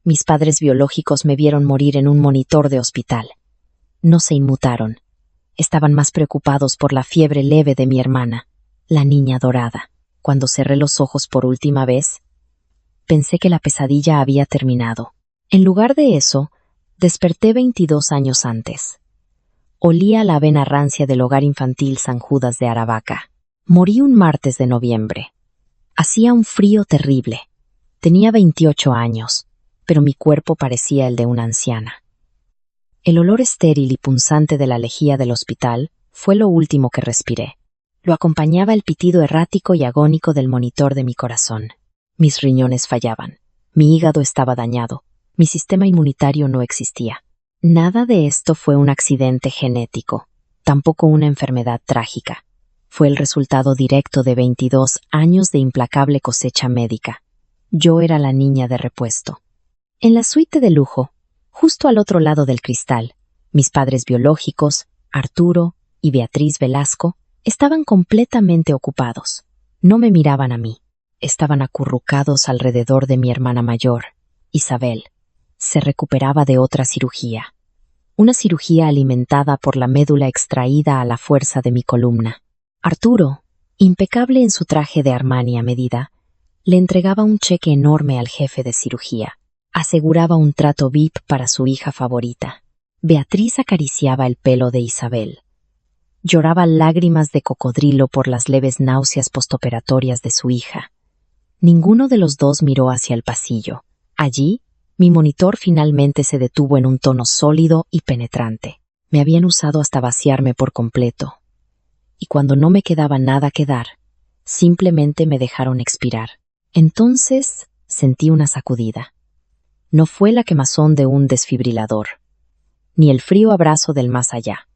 Mis padres biológicos me vieron morir en un monitor de hospital. No se inmutaron. Estaban más preocupados por la fiebre leve de mi hermana, la niña dorada. Cuando cerré los ojos por última vez, pensé que la pesadilla había terminado. En lugar de eso, desperté 22 años antes. Olía la avena rancia del hogar infantil San Judas de Aravaca. Morí un martes de noviembre. Hacía un frío terrible. Tenía 28 años, pero mi cuerpo parecía el de una anciana. El olor estéril y punzante de la lejía del hospital fue lo último que respiré. Lo acompañaba el pitido errático y agónico del monitor de mi corazón. Mis riñones fallaban. Mi hígado estaba dañado. Mi sistema inmunitario no existía. Nada de esto fue un accidente genético, tampoco una enfermedad trágica. Fue el resultado directo de 22 años de implacable cosecha médica. Yo era la niña de repuesto. En la suite de lujo, justo al otro lado del cristal, mis padres biológicos, Arturo y Beatriz Velasco, estaban completamente ocupados. No me miraban a mí. Estaban acurrucados alrededor de mi hermana mayor, Isabel. Se recuperaba de otra cirugía. Una cirugía alimentada por la médula extraída a la fuerza de mi columna. Arturo, impecable en su traje de Armani a medida, le entregaba un cheque enorme al jefe de cirugía. Aseguraba un trato VIP para su hija favorita. Beatriz acariciaba el pelo de Isabel. Lloraba lágrimas de cocodrilo por las leves náuseas postoperatorias de su hija. Ninguno de los dos miró hacia el pasillo. Allí, mi monitor finalmente se detuvo en un tono sólido y penetrante. Me habían usado hasta vaciarme por completo. Y cuando no me quedaba nada que dar, simplemente me dejaron expirar. Entonces sentí una sacudida. No fue la quemazón de un desfibrilador, ni el frío abrazo del más allá.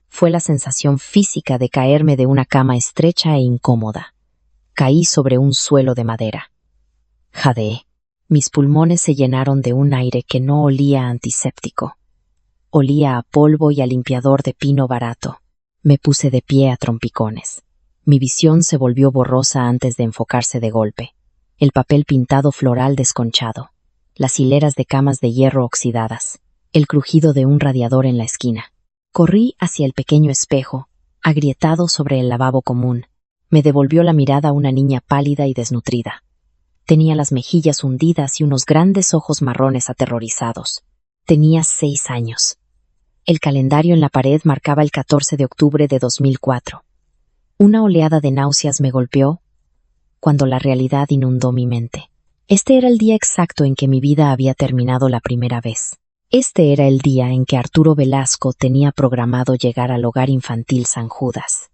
Fue la sensación física de caerme de una cama estrecha e incómoda. Caí sobre un suelo de madera. Jadeé. Mis pulmones se llenaron de un aire que no olía a antiséptico. Olía a polvo y a limpiador de pino barato. Me puse de pie a trompicones. Mi visión se volvió borrosa antes de enfocarse de golpe. El papel pintado floral desconchado. Las hileras de camas de hierro oxidadas. El crujido de un radiador en la esquina. Corrí hacia el pequeño espejo, agrietado sobre el lavabo común. Me devolvió la mirada una niña pálida y desnutrida. Tenía las mejillas hundidas y unos grandes ojos marrones aterrorizados. Tenía 6 años. El calendario en la pared marcaba el 14 de octubre de 2004. Una oleada de náuseas me golpeó cuando la realidad inundó mi mente. Este era el día exacto en que mi vida había terminado la primera vez. Este era el día en que Arturo Velasco tenía programado llegar al hogar infantil San Judas.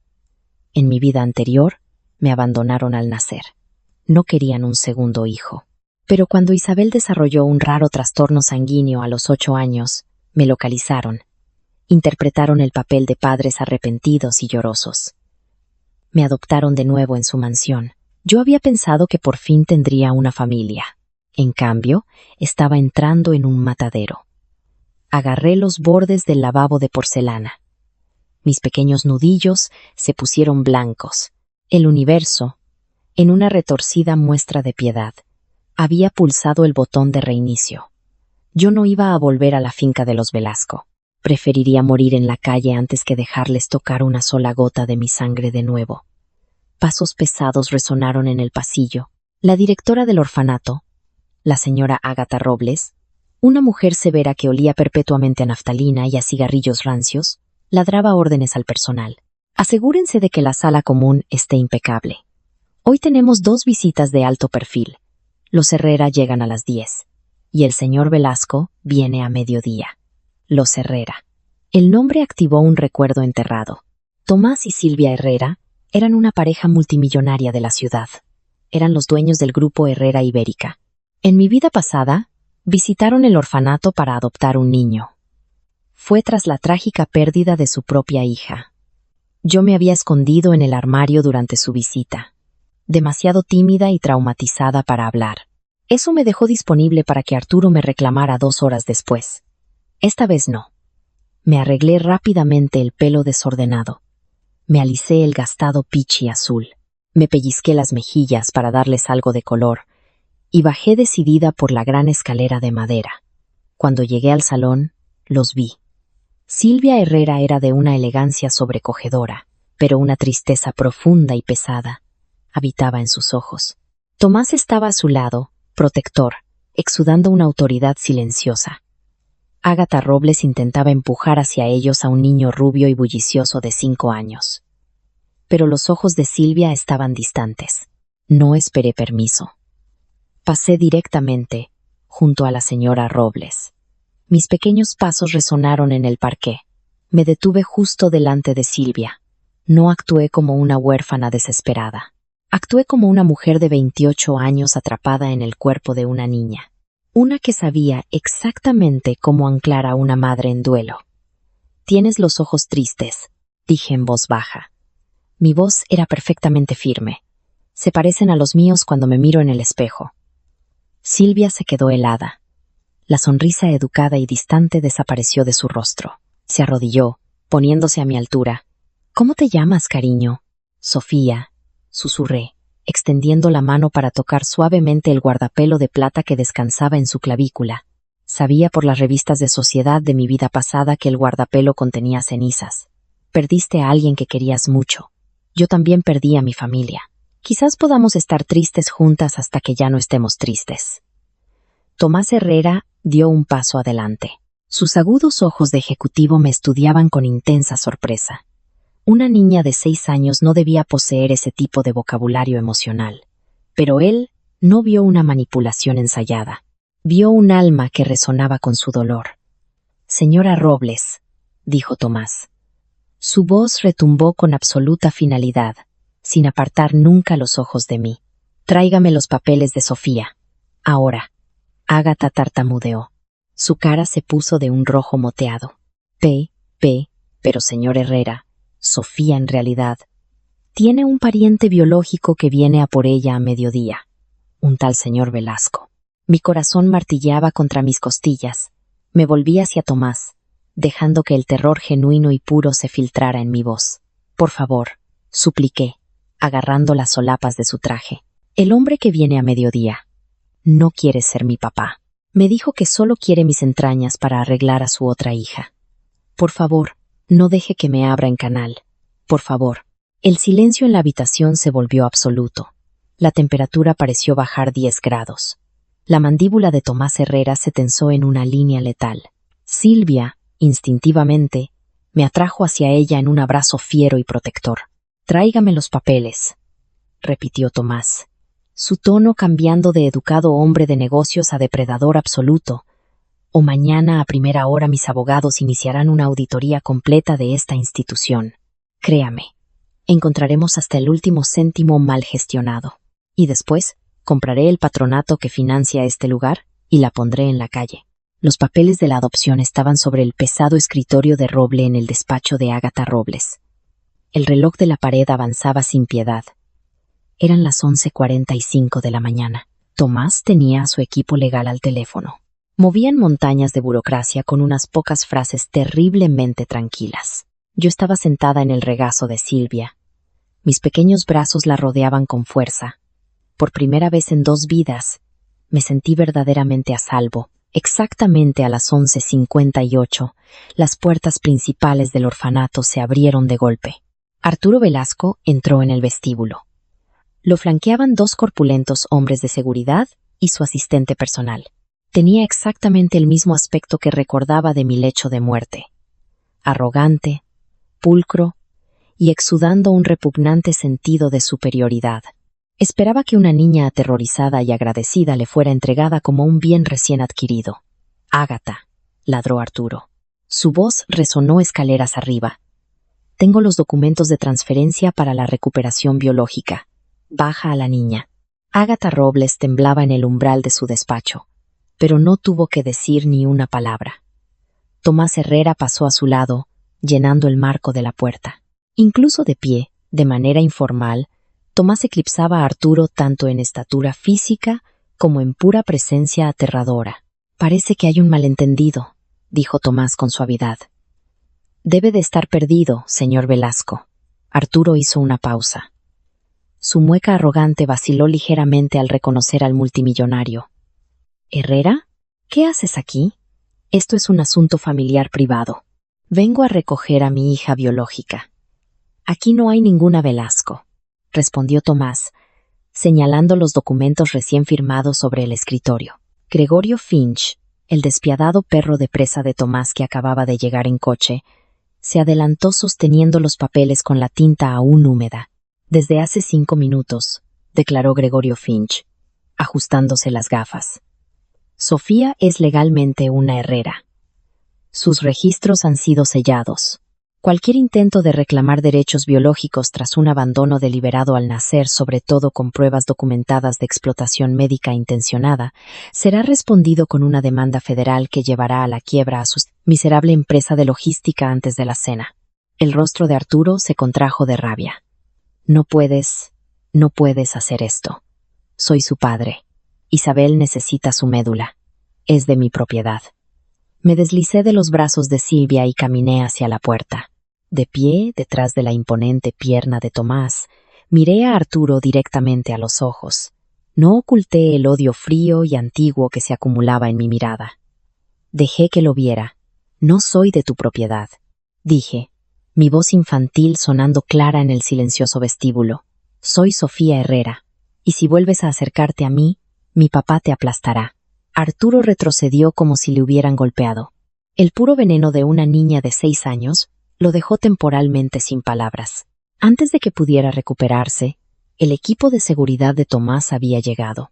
En mi vida anterior, me abandonaron al nacer. No querían un segundo hijo. Pero cuando Isabel desarrolló un raro trastorno sanguíneo a los 8 años, me localizaron. Interpretaron el papel de padres arrepentidos y llorosos. Me adoptaron de nuevo en su mansión. Yo había pensado que por fin tendría una familia. En cambio, estaba entrando en un matadero. Agarré los bordes del lavabo de porcelana. Mis pequeños nudillos se pusieron blancos. El universo, en una retorcida muestra de piedad, había pulsado el botón de reinicio. Yo no iba a volver a la finca de los Velasco. Preferiría morir en la calle antes que dejarles tocar una sola gota de mi sangre de nuevo. Pasos pesados resonaron en el pasillo. La directora del orfanato, la señora Ágata Robles, una mujer severa que olía perpetuamente a naftalina y a cigarrillos rancios, ladraba órdenes al personal. Asegúrense de que la sala común esté impecable. Hoy tenemos 2 visitas de alto perfil. Los Herrera llegan a las 10 y el señor Velasco viene a mediodía. Los Herrera. El nombre activó un recuerdo enterrado. Tomás y Silvia Herrera eran una pareja multimillonaria de la ciudad. Eran los dueños del grupo Herrera Ibérica. En mi vida pasada, visitaron el orfanato para adoptar un niño. Fue tras la trágica pérdida de su propia hija. Yo me había escondido en el armario durante su visita, demasiado tímida y traumatizada para hablar. Eso me dejó disponible para que Arturo me reclamara 2 horas después. Esta vez no. Me arreglé rápidamente el pelo desordenado. Me alicé el gastado pichi azul. Me pellizqué las mejillas para darles algo de color y bajé decidida por la gran escalera de madera. Cuando llegué al salón, los vi. Silvia Herrera era de una elegancia sobrecogedora, pero una tristeza profunda y pesada habitaba en sus ojos. Tomás estaba a su lado, protector, exudando una autoridad silenciosa. Ágata Robles intentaba empujar hacia ellos a un niño rubio y bullicioso de 5 años. Pero los ojos de Silvia estaban distantes. No esperé permiso. Pasé directamente junto a la señora Robles. Mis pequeños pasos resonaron en el parqué. Me detuve justo delante de Silvia. No actué como una huérfana desesperada. Actué como una mujer de 28 años atrapada en el cuerpo de una niña. Una que sabía exactamente cómo anclar a una madre en duelo. «Tienes los ojos tristes», dije en voz baja. Mi voz era perfectamente firme. Se parecen a los míos cuando me miro en el espejo. Silvia se quedó helada. La sonrisa educada y distante desapareció de su rostro. Se arrodilló, poniéndose a mi altura. «¿Cómo te llamas, cariño?» «Sofía», susurré, extendiendo la mano para tocar suavemente el guardapelo de plata que descansaba en su clavícula. Sabía por las revistas de sociedad de mi vida pasada que el guardapelo contenía cenizas. Perdiste a alguien que querías mucho. Yo también perdí a mi familia. Quizás podamos estar tristes juntas hasta que ya no estemos tristes. Tomás Herrera dio un paso adelante. Sus agudos ojos de ejecutivo me estudiaban con intensa sorpresa. Una niña de 6 años no debía poseer ese tipo de vocabulario emocional. Pero él no vio una manipulación ensayada. Vio un alma que resonaba con su dolor. «Señora Robles», dijo Tomás. Su voz retumbó con absoluta finalidad, sin apartar nunca los ojos de mí. «Tráigame los papeles de Sofía. Ahora». Ágata tartamudeó. Su cara se puso de un rojo moteado. Pero señor Herrera, Sofía en realidad tiene un pariente biológico que viene a por ella a mediodía, un tal señor Velasco. Mi corazón martilleaba contra mis costillas. Me volví hacia Tomás, dejando que el terror genuino y puro se filtrara en mi voz. «Por favor», supliqué, agarrando las solapas de su traje. «El hombre que viene a mediodía no quiere ser mi papá. Me dijo que solo quiere mis entrañas para arreglar a su otra hija. Por favor, no deje que me abra en canal. Por favor». El silencio en la habitación se volvió absoluto. La temperatura pareció bajar 10 grados. La mandíbula de Tomás Herrera se tensó en una línea letal. Silvia, instintivamente, me atrajo hacia ella en un abrazo fiero y protector. «Tráigame los papeles», repitió Tomás, su tono cambiando de educado hombre de negocios a depredador absoluto. «O mañana a primera hora mis abogados iniciarán una auditoría completa de esta institución. Créame, encontraremos hasta el último céntimo mal gestionado. Y después, compraré el patronato que financia este lugar y la pondré en la calle». Los papeles de la adopción estaban sobre el pesado escritorio de roble en el despacho de Ágata Robles. El reloj de la pared avanzaba sin piedad. Eran las 11:45 de la mañana. Tomás tenía a su equipo legal al teléfono. Movían montañas de burocracia con unas pocas frases terriblemente tranquilas. Yo estaba sentada en el regazo de Silvia. Mis pequeños brazos la rodeaban con fuerza. Por primera vez en 2 vidas, me sentí verdaderamente a salvo. Exactamente a las 11:58, las puertas principales del orfanato se abrieron de golpe. Arturo Velasco entró en el vestíbulo. Lo flanqueaban 2 corpulentos hombres de seguridad y su asistente personal. Tenía exactamente el mismo aspecto que recordaba de mi lecho de muerte. Arrogante, pulcro y exudando un repugnante sentido de superioridad. Esperaba que una niña aterrorizada y agradecida le fuera entregada como un bien recién adquirido. «Ágata», ladró Arturo. Su voz resonó escaleras arriba. «Tengo los documentos de transferencia para la recuperación biológica. Baja a la niña». Ágata Robles temblaba en el umbral de su despacho, pero no tuvo que decir ni una palabra. Tomás Herrera pasó a su lado, llenando el marco de la puerta. Incluso de pie, de manera informal, Tomás eclipsaba a Arturo tanto en estatura física como en pura presencia aterradora. «Parece que hay un malentendido», dijo Tomás con suavidad. «Debe de estar perdido, señor Velasco». Arturo hizo una pausa. Su mueca arrogante vaciló ligeramente al reconocer al multimillonario. ¿Herrera? ¿Qué haces aquí? Esto es un asunto familiar privado. Vengo a recoger a mi hija biológica. Aquí no hay ninguna Velasco, respondió Tomás, señalando los documentos recién firmados sobre el escritorio. Gregorio Finch, el despiadado perro de presa de Tomás que acababa de llegar en coche, se adelantó sosteniendo los papeles con la tinta aún húmeda. Desde hace 5 minutos, declaró Gregorio Finch, ajustándose las gafas. Sofía es legalmente una Herrera. Sus registros han sido sellados. Cualquier intento de reclamar derechos biológicos tras un abandono deliberado al nacer, sobre todo con pruebas documentadas de explotación médica intencionada, será respondido con una demanda federal que llevará a la quiebra a su miserable empresa de logística antes de la cena. El rostro de Arturo se contrajo de rabia. No puedes hacer esto. Soy su padre. Isabel necesita su médula. Es de mi propiedad. Me deslicé de los brazos de Silvia y caminé hacia la puerta. De pie, detrás de la imponente pierna de Tomás, miré a Arturo directamente a los ojos. No oculté el odio frío y antiguo que se acumulaba en mi mirada. Dejé que lo viera. No soy de tu propiedad, dije, mi voz infantil sonando clara en el silencioso vestíbulo. Soy Sofía Herrera, y si vuelves a acercarte a mí, mi papá te aplastará. Arturo retrocedió como si le hubieran golpeado. El puro veneno de una niña de 6 años lo dejó temporalmente sin palabras. Antes de que pudiera recuperarse, el equipo de seguridad de Tomás había llegado.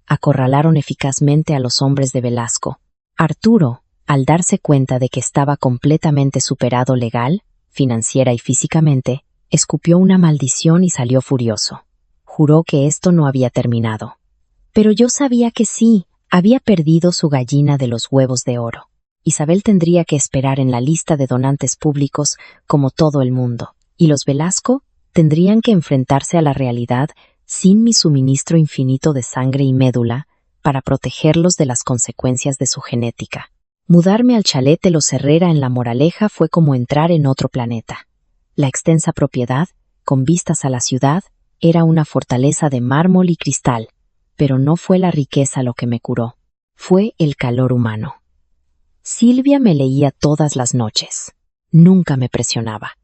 Acorralaron eficazmente a los hombres de Velasco. Arturo, al darse cuenta de que estaba completamente superado legal, financiera y físicamente, escupió una maldición y salió furioso. Juró que esto no había terminado. Pero yo sabía que sí. Había perdido su gallina de los huevos de oro. Isabel tendría que esperar en la lista de donantes públicos como todo el mundo, y los Velasco tendrían que enfrentarse a la realidad sin mi suministro infinito de sangre y médula para protegerlos de las consecuencias de su genética. Mudarme al chalet de los Herrera en La Moraleja fue como entrar en otro planeta. La extensa propiedad, con vistas a la ciudad, era una fortaleza de mármol y cristal, pero no fue la riqueza lo que me curó, fue el calor humano. Silvia me leía todas las noches. Nunca me presionaba.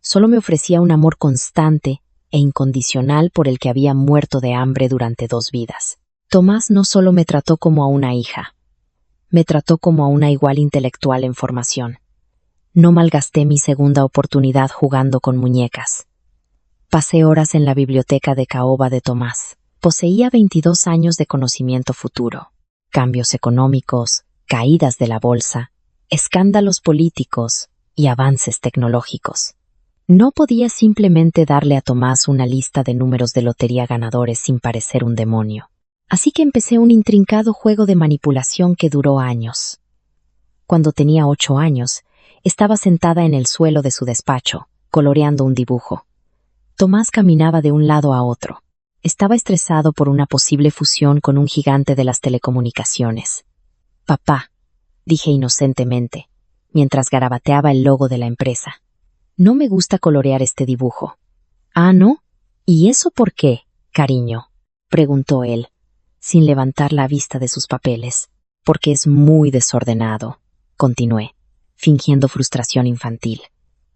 Solo me ofrecía un amor constante e incondicional por el que había muerto de hambre durante 2 vidas. Tomás no solo me trató como a una hija, me trató como a una igual intelectual en formación. No malgasté mi segunda oportunidad jugando con muñecas. Pasé horas en la biblioteca de caoba de Tomás. Poseía 22 años de conocimiento futuro, cambios económicos, caídas de la bolsa, escándalos políticos y avances tecnológicos. No podía simplemente darle a Tomás una lista de números de lotería ganadores sin parecer un demonio. Así que empecé un intrincado juego de manipulación que duró años. Cuando tenía 8 años, estaba sentada en el suelo de su despacho, coloreando un dibujo. Tomás caminaba de un lado a otro. Estaba estresado por una posible fusión con un gigante de las telecomunicaciones. Papá, dije inocentemente, mientras garabateaba el logo de la empresa. No me gusta colorear este dibujo. ¿Ah, no? ¿Y eso por qué, cariño? Preguntó él, sin levantar la vista de sus papeles. Porque es muy desordenado, continué, fingiendo frustración infantil.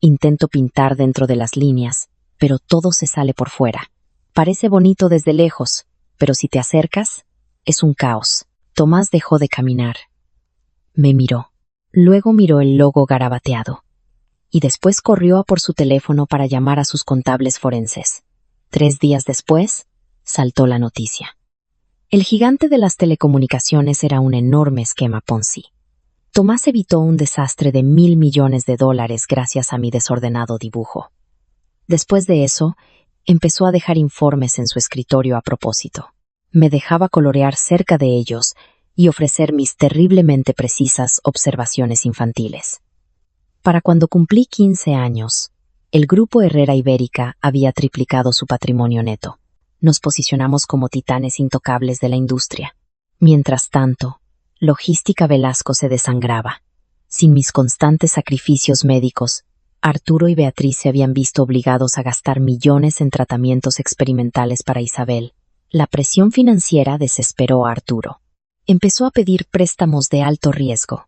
Intento pintar dentro de las líneas, pero todo se sale por fuera. Parece bonito desde lejos, pero si te acercas, es un caos. Tomás dejó de caminar. Me miró. Luego miró el logo garabateado. Y después corrió a por su teléfono para llamar a sus contables forenses. 3 días después, saltó la noticia. El gigante de las telecomunicaciones era un enorme esquema Ponzi. Tomás evitó un desastre de $1.000 millones gracias a mi desordenado dibujo. Después de eso, empezó a dejar informes en su escritorio a propósito. Me dejaba colorear cerca de ellos y ofrecer mis terriblemente precisas observaciones infantiles. Para cuando cumplí 15 años, el grupo Herrera Ibérica había triplicado su patrimonio neto. Nos posicionamos como titanes intocables de la industria. Mientras tanto, Logística Velasco se desangraba. Sin mis constantes sacrificios médicos, Arturo y Beatriz se habían visto obligados a gastar millones en tratamientos experimentales para Isabel. La presión financiera desesperó a Arturo. Empezó a pedir préstamos de alto riesgo.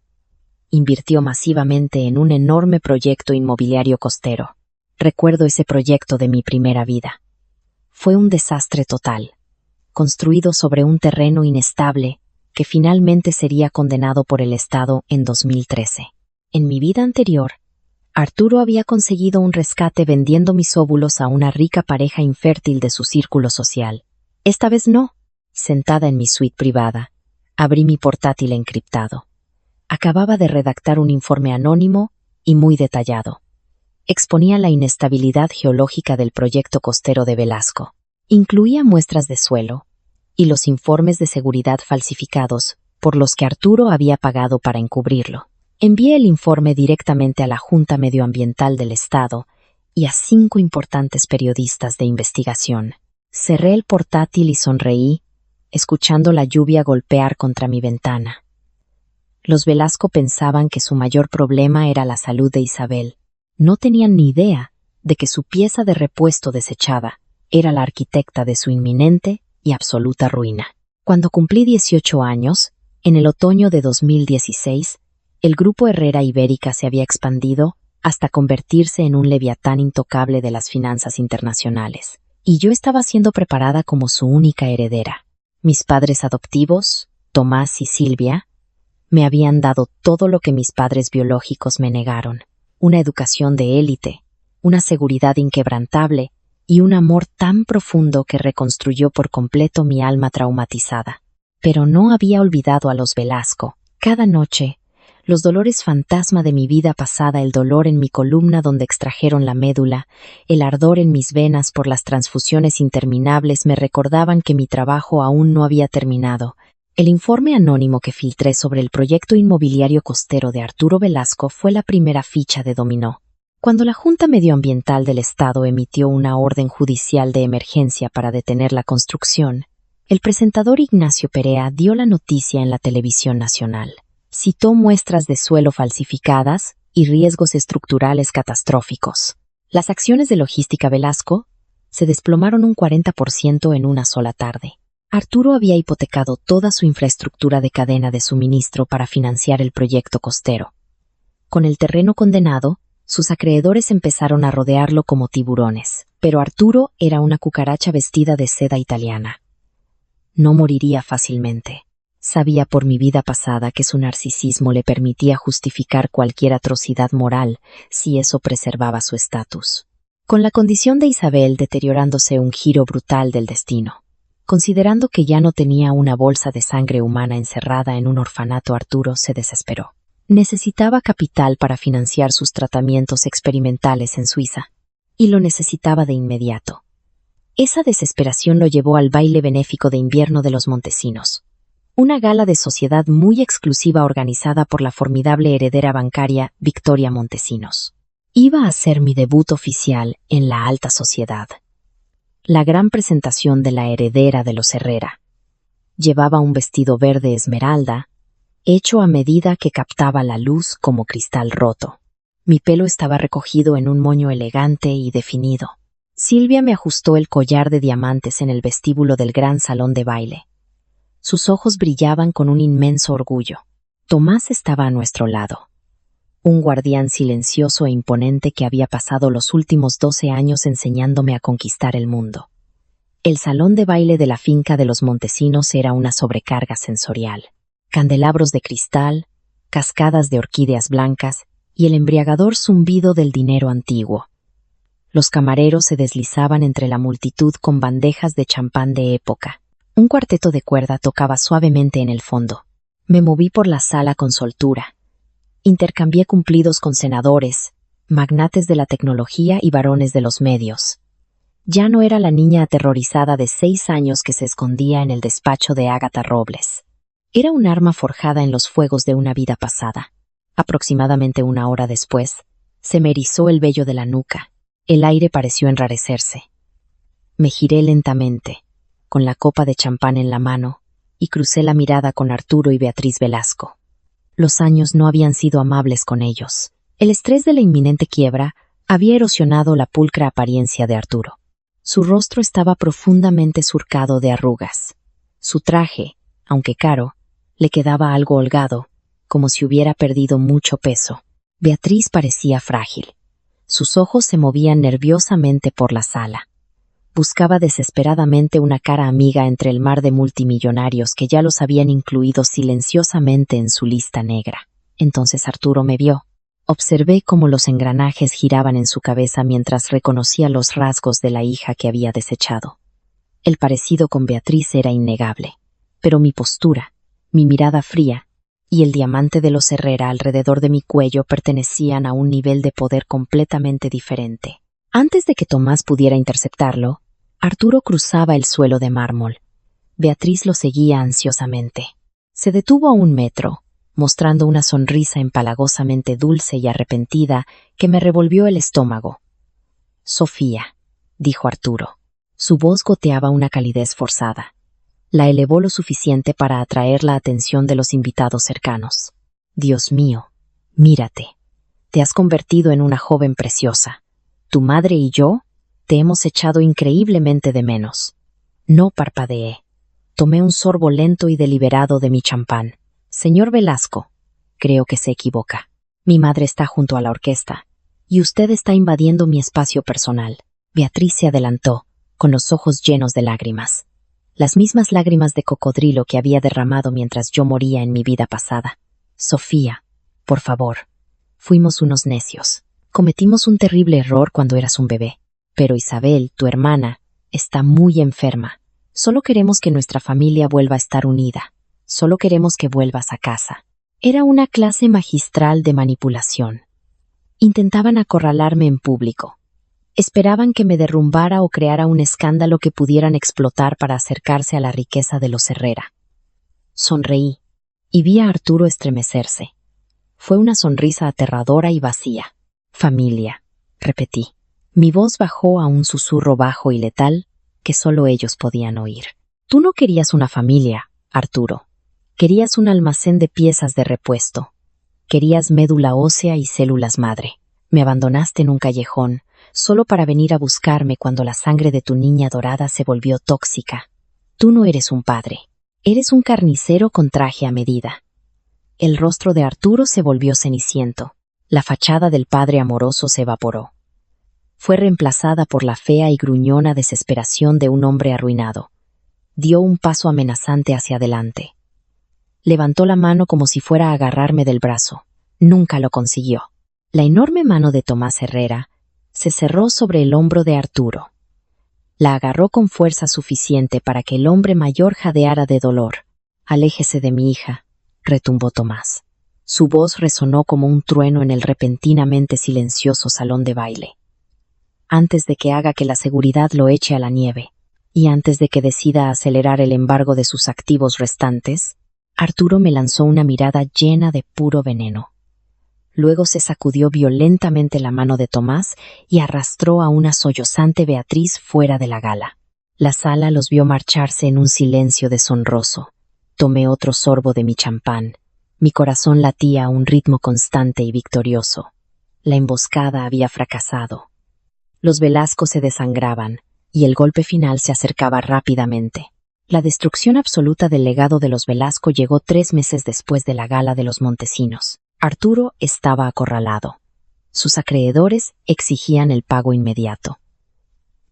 Invirtió masivamente en un enorme proyecto inmobiliario costero. Recuerdo ese proyecto de mi primera vida. Fue un desastre total, construido sobre un terreno inestable que finalmente sería condenado por el Estado en 2013. En mi vida anterior, Arturo había conseguido un rescate vendiendo mis óvulos a una rica pareja infértil de su círculo social. Esta vez no. Sentada en mi suite privada, abrí mi portátil encriptado. Acababa de redactar un informe anónimo y muy detallado. Exponía la inestabilidad geológica del proyecto costero de Velasco. Incluía muestras de suelo y los informes de seguridad falsificados por los que Arturo había pagado para encubrirlo. Envié el informe directamente a la Junta Medioambiental del Estado y a 5 importantes periodistas de investigación. Cerré el portátil y sonreí, escuchando la lluvia golpear contra mi ventana. Los Velasco pensaban que su mayor problema era la salud de Isabel. No tenían ni idea de que su pieza de repuesto desechada era la arquitecta de su inminente y absoluta ruina. Cuando cumplí 18 años, en el otoño de 2016, el Grupo Herrera Ibérica se había expandido hasta convertirse en un leviatán intocable de las finanzas internacionales, y yo estaba siendo preparada como su única heredera. Mis padres adoptivos, Tomás y Silvia, me habían dado todo lo que mis padres biológicos me negaron: una educación de élite, una seguridad inquebrantable y un amor tan profundo que reconstruyó por completo mi alma traumatizada. Pero no había olvidado a los Velasco. Cada noche, los dolores fantasma de mi vida pasada, el dolor en mi columna donde extrajeron la médula, el ardor en mis venas por las transfusiones interminables me recordaban que mi trabajo aún no había terminado. El informe anónimo que filtré sobre el proyecto inmobiliario costero de Arturo Velasco fue la primera ficha de dominó. Cuando la Junta Medioambiental del Estado emitió una orden judicial de emergencia para detener la construcción, el presentador Ignacio Perea dio la noticia en la televisión nacional. Citó muestras de suelo falsificadas y riesgos estructurales catastróficos. Las acciones de logística Velasco se desplomaron un 40% en una sola tarde. Arturo había hipotecado toda su infraestructura de cadena de suministro para financiar el proyecto costero. Con el terreno condenado, sus acreedores empezaron a rodearlo como tiburones, pero Arturo era una cucaracha vestida de seda italiana. No moriría fácilmente. Sabía por mi vida pasada que su narcisismo le permitía justificar cualquier atrocidad moral si eso preservaba su estatus. Con la condición de Isabel deteriorándose, un giro brutal del destino. Considerando que ya no tenía una bolsa de sangre humana encerrada en un orfanato, Arturo se desesperó. Necesitaba capital para financiar sus tratamientos experimentales en Suiza, y lo necesitaba de inmediato. Esa desesperación lo llevó al baile benéfico de invierno de los Montesinos, una gala de sociedad muy exclusiva organizada por la formidable heredera bancaria Victoria Montesinos. Iba a ser mi debut oficial en la alta sociedad. La gran presentación de la heredera de los Herrera. Llevaba un vestido verde esmeralda, hecho a medida que captaba la luz como cristal roto. Mi pelo estaba recogido en un moño elegante y definido. Silvia me ajustó el collar de diamantes en el vestíbulo del gran salón de baile. Sus ojos brillaban con un inmenso orgullo. Tomás estaba a nuestro lado. Un guardián silencioso e imponente que había pasado los últimos 12 años enseñándome a conquistar el mundo. El salón de baile de la finca de los Montesinos era una sobrecarga sensorial. Candelabros de cristal, cascadas de orquídeas blancas y el embriagador zumbido del dinero antiguo. Los camareros se deslizaban entre la multitud con bandejas de champán de época. Un cuarteto de cuerda tocaba suavemente en el fondo. Me moví por la sala con soltura. Intercambié cumplidos con senadores, magnates de la tecnología y varones de los medios. Ya no era la niña aterrorizada de 6 años que se escondía en el despacho de Ágata Robles. Era un arma forjada en los fuegos de una vida pasada. Aproximadamente 1 hora después, se me erizó el vello de la nuca. El aire pareció enrarecerse. Me giré lentamente, con la copa de champán en la mano, y crucé la mirada con Arturo y Beatriz Velasco. Los años no habían sido amables con ellos. El estrés de la inminente quiebra había erosionado la pulcra apariencia de Arturo. Su rostro estaba profundamente surcado de arrugas. Su traje, aunque caro, le quedaba algo holgado, como si hubiera perdido mucho peso. Beatriz parecía frágil. Sus ojos se movían nerviosamente por la sala. Buscaba desesperadamente una cara amiga entre el mar de multimillonarios que ya los habían incluido silenciosamente en su lista negra. Entonces Arturo me vio. Observé cómo los engranajes giraban en su cabeza mientras reconocía los rasgos de la hija que había desechado. El parecido con Beatriz era innegable, pero mi postura, mi mirada fría y el diamante de los Herrera alrededor de mi cuello pertenecían a un nivel de poder completamente diferente. Antes de que Tomás pudiera interceptarlo, Arturo cruzaba el suelo de mármol. Beatriz lo seguía ansiosamente. Se detuvo a 1 metro, mostrando una sonrisa empalagosamente dulce y arrepentida que me revolvió el estómago. «Sofía», dijo Arturo. Su voz goteaba una calidez forzada. La elevó lo suficiente para atraer la atención de los invitados cercanos. «Dios mío, mírate. Te has convertido en una joven preciosa. Tu madre y yo te hemos echado increíblemente de menos». No parpadeé. Tomé un sorbo lento y deliberado de mi champán. «Señor Velasco, creo que se equivoca. Mi madre está junto a la orquesta, y usted está invadiendo mi espacio personal». Beatriz se adelantó, con los ojos llenos de lágrimas. Las mismas lágrimas de cocodrilo que había derramado mientras yo moría en mi vida pasada. «Sofía, por favor. Fuimos unos necios. Cometimos un terrible error cuando eras un bebé. Pero Isabel, tu hermana, está muy enferma. Solo queremos que nuestra familia vuelva a estar unida. Solo queremos que vuelvas a casa». Era una clase magistral de manipulación. Intentaban acorralarme en público. Esperaban que me derrumbara o creara un escándalo que pudieran explotar para acercarse a la riqueza de los Herrera. Sonreí, y vi a Arturo estremecerse. Fue una sonrisa aterradora y vacía. «Familia», repetí. Mi voz bajó a un susurro bajo y letal que solo ellos podían oír. «Tú no querías una familia, Arturo. Querías un almacén de piezas de repuesto. Querías médula ósea y células madre. Me abandonaste en un callejón, solo para venir a buscarme cuando la sangre de tu niña dorada se volvió tóxica. Tú no eres un padre. Eres un carnicero con traje a medida». El rostro de Arturo se volvió ceniciento. La fachada del padre amoroso se evaporó. Fue reemplazada por la fea y gruñona desesperación de un hombre arruinado. Dio un paso amenazante hacia adelante. Levantó la mano como si fuera a agarrarme del brazo. Nunca lo consiguió. La enorme mano de Tomás Herrera se cerró sobre el hombro de Arturo. La agarró con fuerza suficiente para que el hombre mayor jadeara de dolor. «Aléjese de mi hija», retumbó Tomás. Su voz resonó como un trueno en el repentinamente silencioso salón de baile. «Antes de que haga que la seguridad lo eche a la nieve, y antes de que decida acelerar el embargo de sus activos restantes», Arturo me lanzó una mirada llena de puro veneno. Luego se sacudió violentamente la mano de Tomás y arrastró a una sollozante Beatriz fuera de la gala. La sala los vio marcharse en un silencio deshonroso. Tomé otro sorbo de mi champán. Mi corazón latía a un ritmo constante y victorioso. La emboscada había fracasado. Los Velasco se desangraban, y el golpe final se acercaba rápidamente. La destrucción absoluta del legado de los Velasco llegó 3 meses después de la gala de los Montesinos. Arturo estaba acorralado. Sus acreedores exigían el pago inmediato.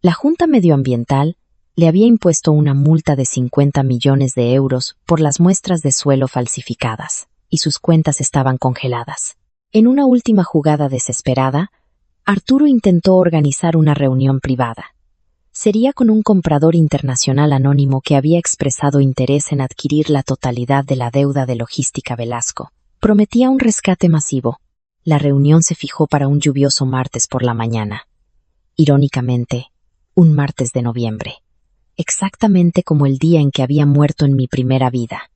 La Junta Medioambiental le había impuesto una multa de 50 millones de euros por las muestras de suelo falsificadas, y sus cuentas estaban congeladas. En una última jugada desesperada, Arturo intentó organizar una reunión privada. Sería con un comprador internacional anónimo que había expresado interés en adquirir la totalidad de la deuda de Logística Velasco. Prometía un rescate masivo. La reunión se fijó para un lluvioso martes por la mañana. Irónicamente, un martes de noviembre. Exactamente como el día en que había muerto en mi primera vida.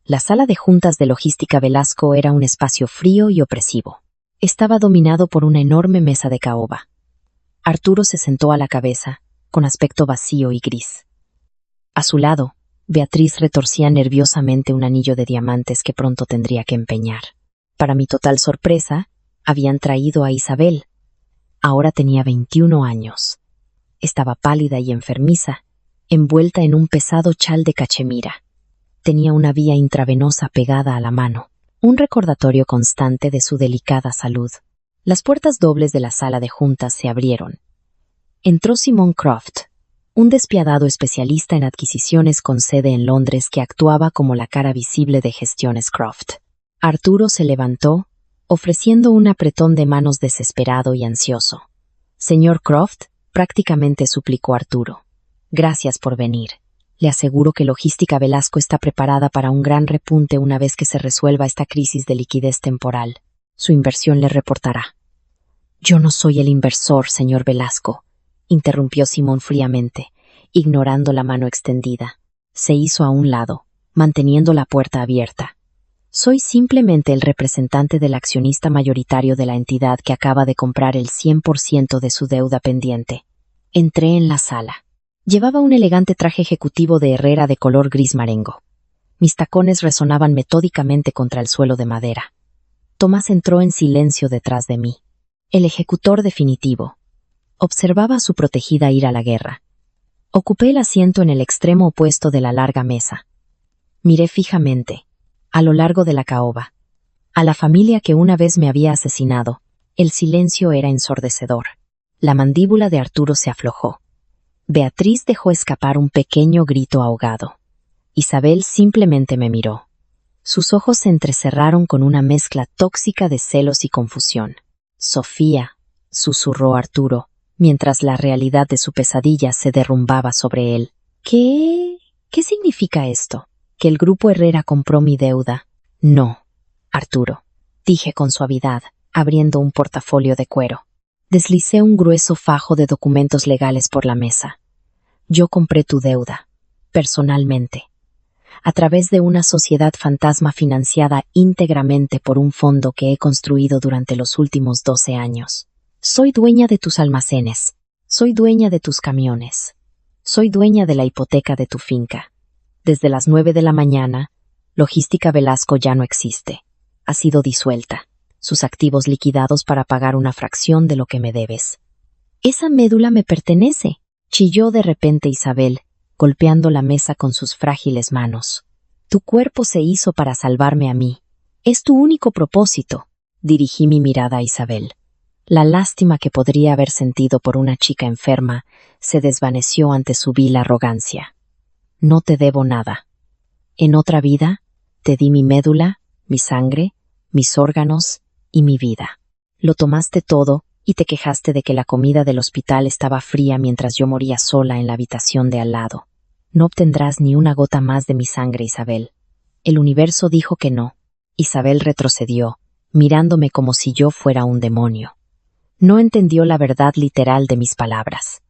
La sala de juntas de Logística Velasco era un espacio frío y opresivo. Estaba dominado por una enorme mesa de caoba. Arturo se sentó a la cabeza, con aspecto vacío y gris. A su lado, Beatriz retorcía nerviosamente un anillo de diamantes que pronto tendría que empeñar. Para mi total sorpresa, habían traído a Isabel. Ahora tenía 21 años. Estaba pálida y enfermiza, envuelta en un pesado chal de cachemira. Tenía una vía intravenosa pegada a la mano, un recordatorio constante de su delicada salud. Las puertas dobles de la sala de juntas se abrieron. Entró Simon Croft, un despiadado especialista en adquisiciones con sede en Londres que actuaba como la cara visible de Gestiones Croft. Arturo se levantó, ofreciendo un apretón de manos desesperado y ansioso. «Señor Croft», prácticamente suplicó Arturo. «Gracias por venir. Le aseguro que Logística Velasco está preparada para un gran repunte una vez que se resuelva esta crisis de liquidez temporal. Su inversión le reportará». «Yo no soy el inversor, señor Velasco», interrumpió Simón fríamente, ignorando la mano extendida. Se hizo a un lado, manteniendo la puerta abierta. «Soy simplemente el representante del accionista mayoritario de la entidad que acaba de comprar el 100% de su deuda pendiente». Entré en la sala. Llevaba un elegante traje ejecutivo de herrera de color gris marengo. Mis tacones resonaban metódicamente contra el suelo de madera. Tomás entró en silencio detrás de mí. El ejecutor definitivo. Observaba a su protegida ir a la guerra. Ocupé el asiento en el extremo opuesto de la larga mesa. Miré fijamente, a lo largo de la caoba, a la familia que una vez me había asesinado. El silencio era ensordecedor. La mandíbula de Arturo se aflojó. Beatriz dejó escapar un pequeño grito ahogado. Isabel simplemente me miró. Sus ojos se entrecerraron con una mezcla tóxica de celos y confusión. «Sofía», susurró Arturo, mientras la realidad de su pesadilla se derrumbaba sobre él. ¿Qué significa esto? ¿Que el grupo Herrera compró mi deuda? No, Arturo, dije con suavidad, abriendo un portafolio de cuero. Deslicé un grueso fajo de documentos legales por la mesa. Yo compré tu deuda, personalmente, a través de una sociedad fantasma financiada íntegramente por un fondo que he construido durante los últimos 12 años. Soy dueña de tus almacenes, soy dueña de tus camiones, soy dueña de la hipoteca de tu finca. Desde las 9 de la mañana, Logística Velasco ya no existe. Ha sido disuelta, sus activos liquidados para pagar una fracción de lo que me debes. Esa médula me pertenece, chilló de repente Isabel, golpeando la mesa con sus frágiles manos. Tu cuerpo se hizo para salvarme a mí. Es tu único propósito. Dirigí mi mirada a Isabel. La lástima que podría haber sentido por una chica enferma se desvaneció ante su vil arrogancia. No te debo nada. En otra vida, te di mi médula, mi sangre, mis órganos y mi vida. Lo tomaste todo y te quejaste de que la comida del hospital estaba fría mientras yo moría sola en la habitación de al lado. No obtendrás ni una gota más de mi sangre, Isabel. El universo dijo que no. Isabel retrocedió, mirándome como si yo fuera un demonio. No entendió la verdad literal de mis palabras,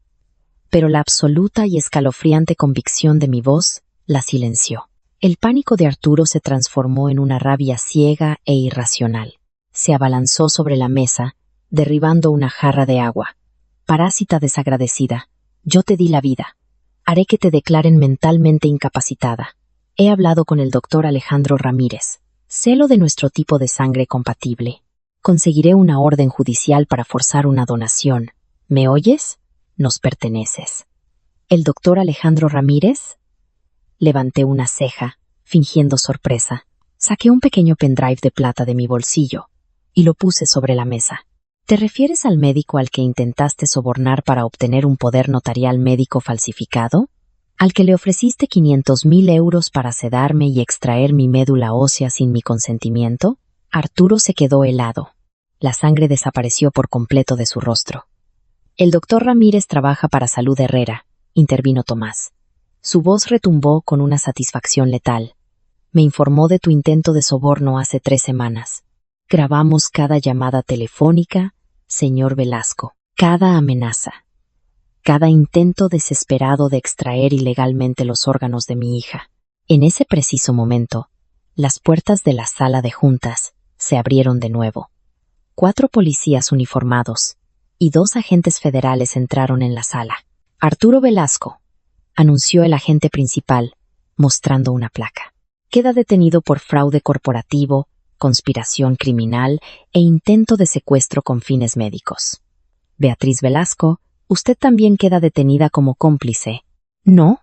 pero la absoluta y escalofriante convicción de mi voz la silenció. El pánico de Arturo se transformó en una rabia ciega e irracional. Se abalanzó sobre la mesa, derribando una jarra de agua. Parásita desagradecida, yo te di la vida. Haré que te declaren mentalmente incapacitada. He hablado con el doctor Alejandro Ramírez. Sé lo de nuestro tipo de sangre compatible. Conseguiré una orden judicial para forzar una donación. ¿Me oyes? Nos perteneces. ¿El doctor Alejandro Ramírez? Levanté una ceja, fingiendo sorpresa. Saqué un pequeño pendrive de plata de mi bolsillo y lo puse sobre la mesa. ¿Te refieres al médico al que intentaste sobornar para obtener un poder notarial médico falsificado? ¿Al que le ofreciste 500.000 euros para sedarme y extraer mi médula ósea sin mi consentimiento? Arturo se quedó helado. La sangre desapareció por completo de su rostro. El doctor Ramírez trabaja para Salud Herrera, intervino Tomás. Su voz retumbó con una satisfacción letal. Me informó de tu intento de soborno hace 3 semanas. Grabamos cada llamada telefónica, señor Velasco, cada amenaza, cada intento desesperado de extraer ilegalmente los órganos de mi hija. En ese preciso momento, las puertas de la sala de juntas se abrieron de nuevo. 4 policías uniformados y 2 agentes federales entraron en la sala. Arturo Velasco, anunció el agente principal, mostrando una placa. Queda detenido por fraude corporativo, conspiración criminal e intento de secuestro con fines médicos. Beatriz Velasco, usted también queda detenida como cómplice. ¿No?,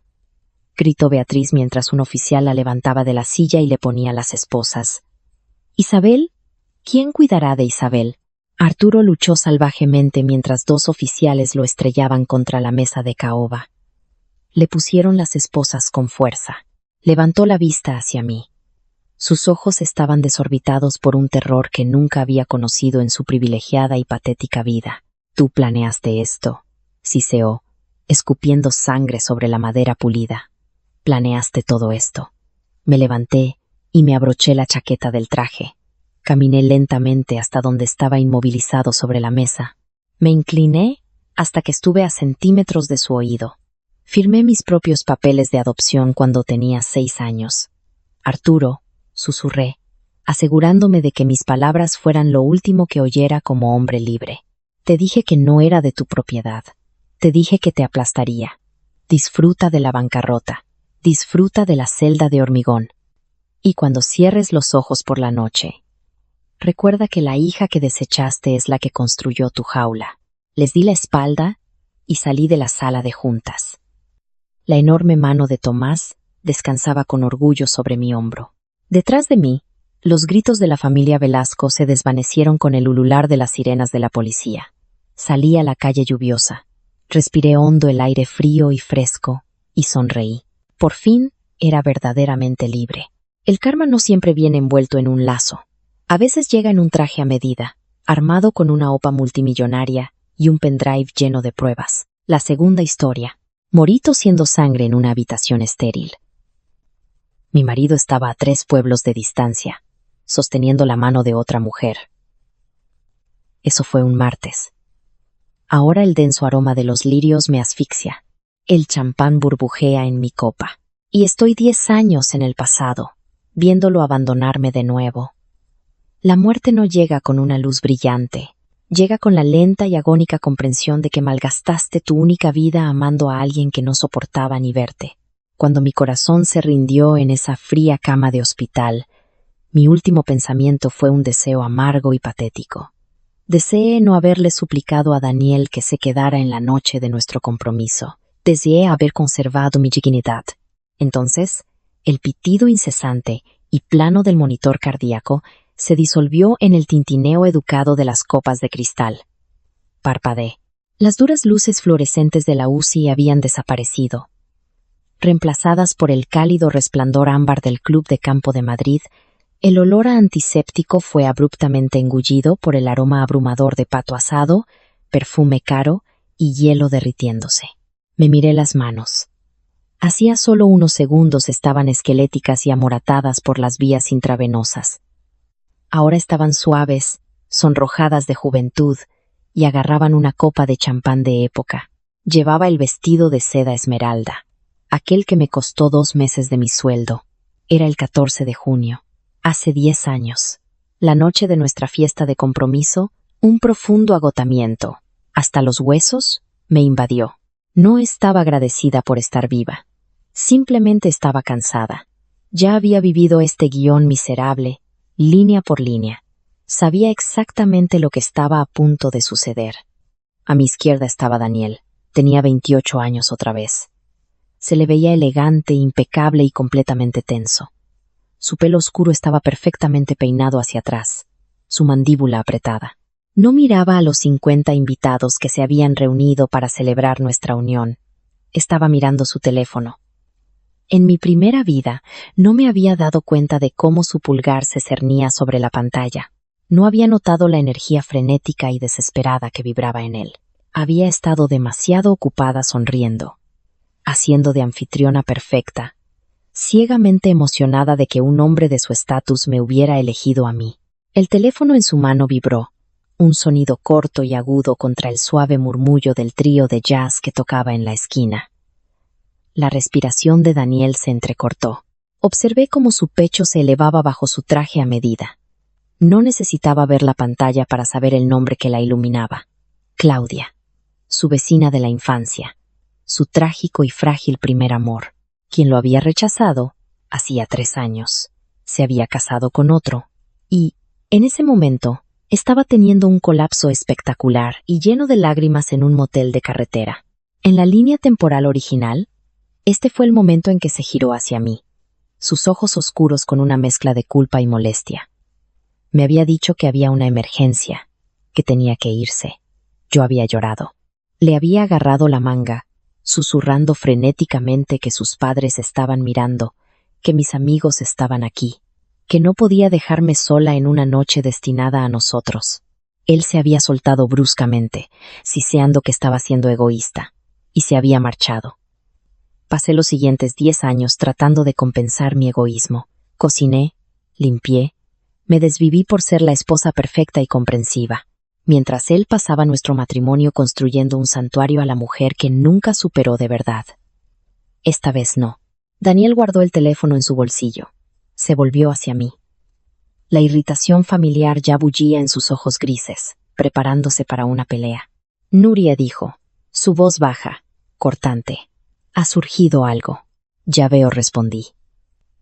gritó Beatriz mientras un oficial la levantaba de la silla y le ponía las esposas. ¿Isabel? ¿Quién cuidará de Isabel? Arturo luchó salvajemente mientras dos oficiales lo estrellaban contra la mesa de caoba. Le pusieron las esposas con fuerza. Levantó la vista hacia mí. Sus ojos estaban desorbitados por un terror que nunca había conocido en su privilegiada y patética vida. Tú planeaste esto, siseó, escupiendo sangre sobre la madera pulida. Planeaste todo esto. Me levanté y me abroché la chaqueta del traje. Caminé lentamente hasta donde estaba inmovilizado sobre la mesa. Me incliné hasta que estuve a centímetros de su oído. Firmé mis propios papeles de adopción cuando tenía 6 años. Arturo, susurré, asegurándome de que mis palabras fueran lo último que oyera como hombre libre. Te dije que no era de tu propiedad. Te dije que te aplastaría. Disfruta de la bancarrota. Disfruta de la celda de hormigón. Y cuando cierres los ojos por la noche, recuerda que la hija que desechaste es la que construyó tu jaula. Les di la espalda y salí de la sala de juntas. La enorme mano de Tomás descansaba con orgullo sobre mi hombro. Detrás de mí, los gritos de la familia Velasco se desvanecieron con el ulular de las sirenas de la policía. Salí a la calle lluviosa. Respiré hondo el aire frío y fresco y sonreí. Por fin era verdaderamente libre. El karma no siempre viene envuelto en un lazo. A veces llega en un traje a medida, armado con una OPA multimillonaria y un pendrive lleno de pruebas. La segunda historia. Morí tosiendo sangre en una habitación estéril. Mi marido estaba a 3 pueblos de distancia, sosteniendo la mano de otra mujer. Eso fue un martes. Ahora el denso aroma de los lirios me asfixia. El champán burbujea en mi copa. Y estoy 10 años en el pasado, viéndolo abandonarme de nuevo. La muerte no llega con una luz brillante. Llega con la lenta y agónica comprensión de que malgastaste tu única vida amando a alguien que no soportaba ni verte. Cuando mi corazón se rindió en esa fría cama de hospital, mi último pensamiento fue un deseo amargo y patético. Deseé no haberle suplicado a Daniel que se quedara en la noche de nuestro compromiso. Deseé haber conservado mi dignidad. Entonces, el pitido incesante y plano del monitor cardíaco se disolvió en el tintineo educado de las copas de cristal. Parpadeé. Las duras luces fluorescentes de la UCI habían desaparecido, reemplazadas por el cálido resplandor ámbar del Club de Campo de Madrid. El olor a antiséptico fue abruptamente engullido por el aroma abrumador de pato asado, perfume caro y hielo derritiéndose. Me miré las manos. Hacía solo unos segundos estaban esqueléticas y amoratadas por las vías intravenosas. Ahora estaban suaves, sonrojadas de juventud, y agarraban una copa de champán de época. Llevaba el vestido de seda esmeralda, aquel que me costó 2 meses de mi sueldo. Era el 14 de junio. Hace 10 años, la noche de nuestra fiesta de compromiso, un profundo agotamiento, hasta los huesos, me invadió. No estaba agradecida por estar viva. Simplemente estaba cansada. Ya había vivido este guión miserable, línea por línea. Sabía exactamente lo que estaba a punto de suceder. A mi izquierda estaba Daniel. Tenía 28 años otra vez. Se le veía elegante, impecable y completamente tenso. Su pelo oscuro estaba perfectamente peinado hacia atrás, su mandíbula apretada. No miraba a los 50 invitados que se habían reunido para celebrar nuestra unión. Estaba mirando su teléfono. En mi primera vida no me había dado cuenta de cómo su pulgar se cernía sobre la pantalla. No había notado la energía frenética y desesperada que vibraba en él. Había estado demasiado ocupada sonriendo, haciendo de anfitriona perfecta, ciegamente emocionada de que un hombre de su estatus me hubiera elegido a mí. El teléfono en su mano vibró, un sonido corto y agudo contra el suave murmullo del trío de jazz que tocaba en la esquina. La respiración de Daniel se entrecortó. Observé cómo su pecho se elevaba bajo su traje a medida. No necesitaba ver la pantalla para saber el nombre que la iluminaba. Claudia, su vecina de la infancia, su trágico y frágil primer amor. Quien lo había rechazado, hacía 3 años, se había casado con otro, y, en ese momento, Estaba teniendo un colapso espectacular y lleno de lágrimas en un motel de carretera. En la línea temporal original, este fue el momento en que se giró hacia mí, sus ojos oscuros con una mezcla de culpa y molestia. Me había dicho que había una emergencia, que tenía que irse. Yo había llorado. Le había agarrado la manga, susurrando frenéticamente que sus padres estaban mirando, que mis amigos estaban aquí, que no podía dejarme sola en una noche destinada a nosotros. Él se había soltado bruscamente, siseando que estaba siendo egoísta, y se había marchado. Pasé los siguientes 10 años tratando de compensar mi egoísmo. Cociné, limpié, me desviví por ser la esposa perfecta y comprensiva, mientras él pasaba nuestro matrimonio construyendo un santuario a la mujer que nunca superó de verdad. Esta vez no. Daniel guardó el teléfono en su bolsillo. Se volvió hacia mí. La irritación familiar ya bullía en sus ojos grises, preparándose para una pelea. Nuria dijo, su voz baja, cortante. Ha surgido algo. Ya veo, respondí.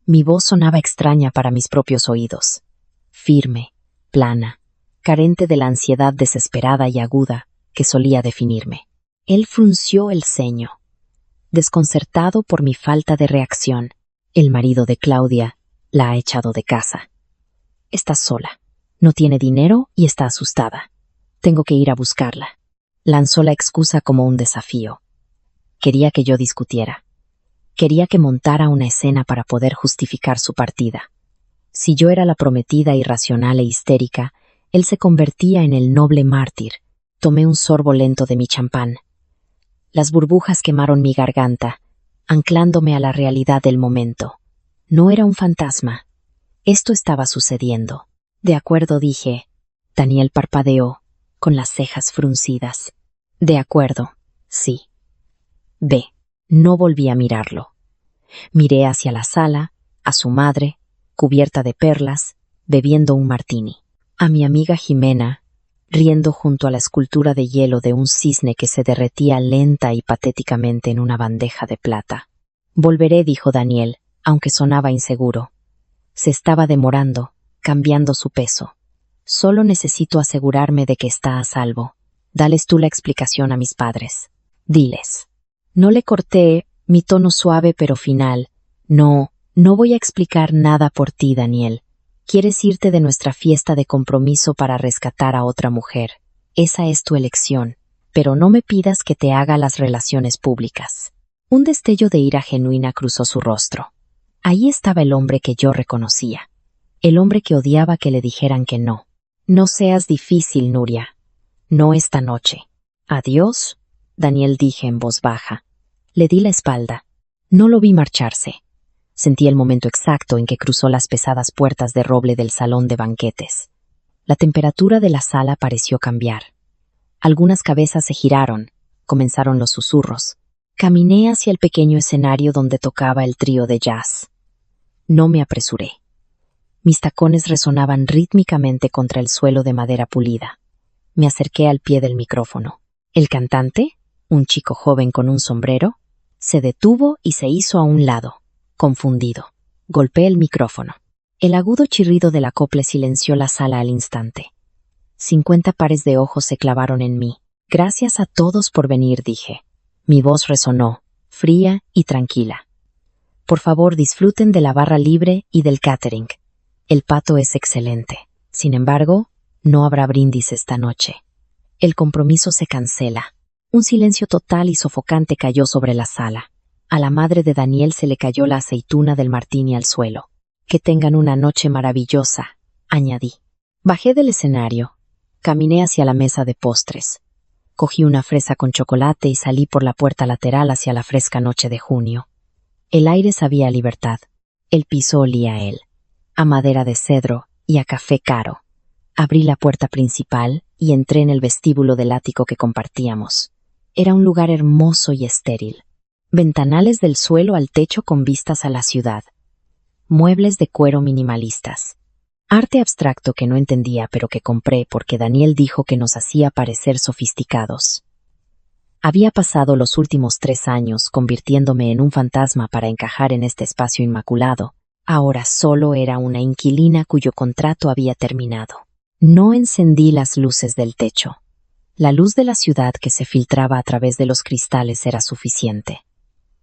Mi voz sonaba extraña para mis propios oídos. Firme, plana, carente de la ansiedad desesperada y aguda que solía definirme. Él frunció el ceño. Desconcertado por mi falta de reacción, el marido de Claudia la ha echado de casa. Está sola, no tiene dinero y está asustada. Tengo que ir a buscarla. Lanzó la excusa como un desafío. Quería que yo discutiera. Quería que montara una escena para poder justificar su partida. Si yo era la prometida irracional e histérica, él se convertía en el noble mártir. Tomé un sorbo lento de mi champán. Las burbujas quemaron mi garganta, anclándome a la realidad del momento. No era un fantasma. Esto estaba sucediendo. De acuerdo, dije. Daniel parpadeó, con las cejas fruncidas. De acuerdo, sí. Ve. No volví a mirarlo. Miré hacia la sala, a su madre, cubierta de perlas, bebiendo un martini. A mi amiga Jimena, riendo junto a la escultura de hielo de un cisne que se derretía lenta y patéticamente en una bandeja de plata. Volveré, dijo Daniel, aunque sonaba inseguro. Se estaba demorando, cambiando su peso. Solo necesito asegurarme de que está a salvo. Dales tú la explicación a mis padres. Diles. No le corté, mi tono suave pero final. No voy a explicar nada por ti, Daniel. Quieres irte de nuestra fiesta de compromiso para rescatar a otra mujer. Esa es tu elección, pero no me pidas que te haga las relaciones públicas. Un destello de ira genuina cruzó su rostro. Ahí estaba el hombre que yo reconocía. El hombre que odiaba que le dijeran que no. No seas difícil, Nuria. No esta noche. Adiós, Daniel, dije en voz baja. Le di la espalda. No lo vi marcharse. Sentí el momento exacto en que cruzó las pesadas puertas de roble del salón de banquetes. La temperatura de la sala pareció cambiar. Algunas cabezas se giraron, comenzaron los susurros. Caminé hacia el pequeño escenario donde tocaba el trío de jazz. No me apresuré. Mis tacones resonaban rítmicamente contra el suelo de madera pulida. Me acerqué al pie del micrófono. El cantante, un chico joven con un sombrero, se detuvo y se hizo a un lado. Confundido, golpeé el micrófono. El agudo chirrido del acople silenció la sala al instante. 50 pares de ojos se clavaron en mí. Gracias a todos por venir, dije. Mi voz resonó, fría y tranquila. Por favor, disfruten de la barra libre y del catering. El pato es excelente. Sin embargo, no habrá brindis esta noche. El compromiso se cancela. Un silencio total y sofocante cayó sobre la sala. A la madre de Daniel se le cayó la aceituna del martini al suelo. Que tengan una noche maravillosa, añadí. Bajé del escenario. Caminé hacia la mesa de postres. Cogí una fresa con chocolate y salí por la puerta lateral hacia la fresca noche de junio. El aire sabía a libertad. El piso olía a él, a madera de cedro y a café caro. Abrí la puerta principal y entré en el vestíbulo del ático que compartíamos. Era un lugar hermoso y estéril. Ventanales del suelo al techo con vistas a la ciudad. Muebles de cuero minimalistas. Arte abstracto que no entendía pero que compré porque Daniel dijo que nos hacía parecer sofisticados. Había pasado los últimos 3 años convirtiéndome en un fantasma para encajar en este espacio inmaculado. Ahora solo era una inquilina cuyo contrato había terminado. No encendí las luces del techo. La luz de la ciudad que se filtraba a través de los cristales era suficiente.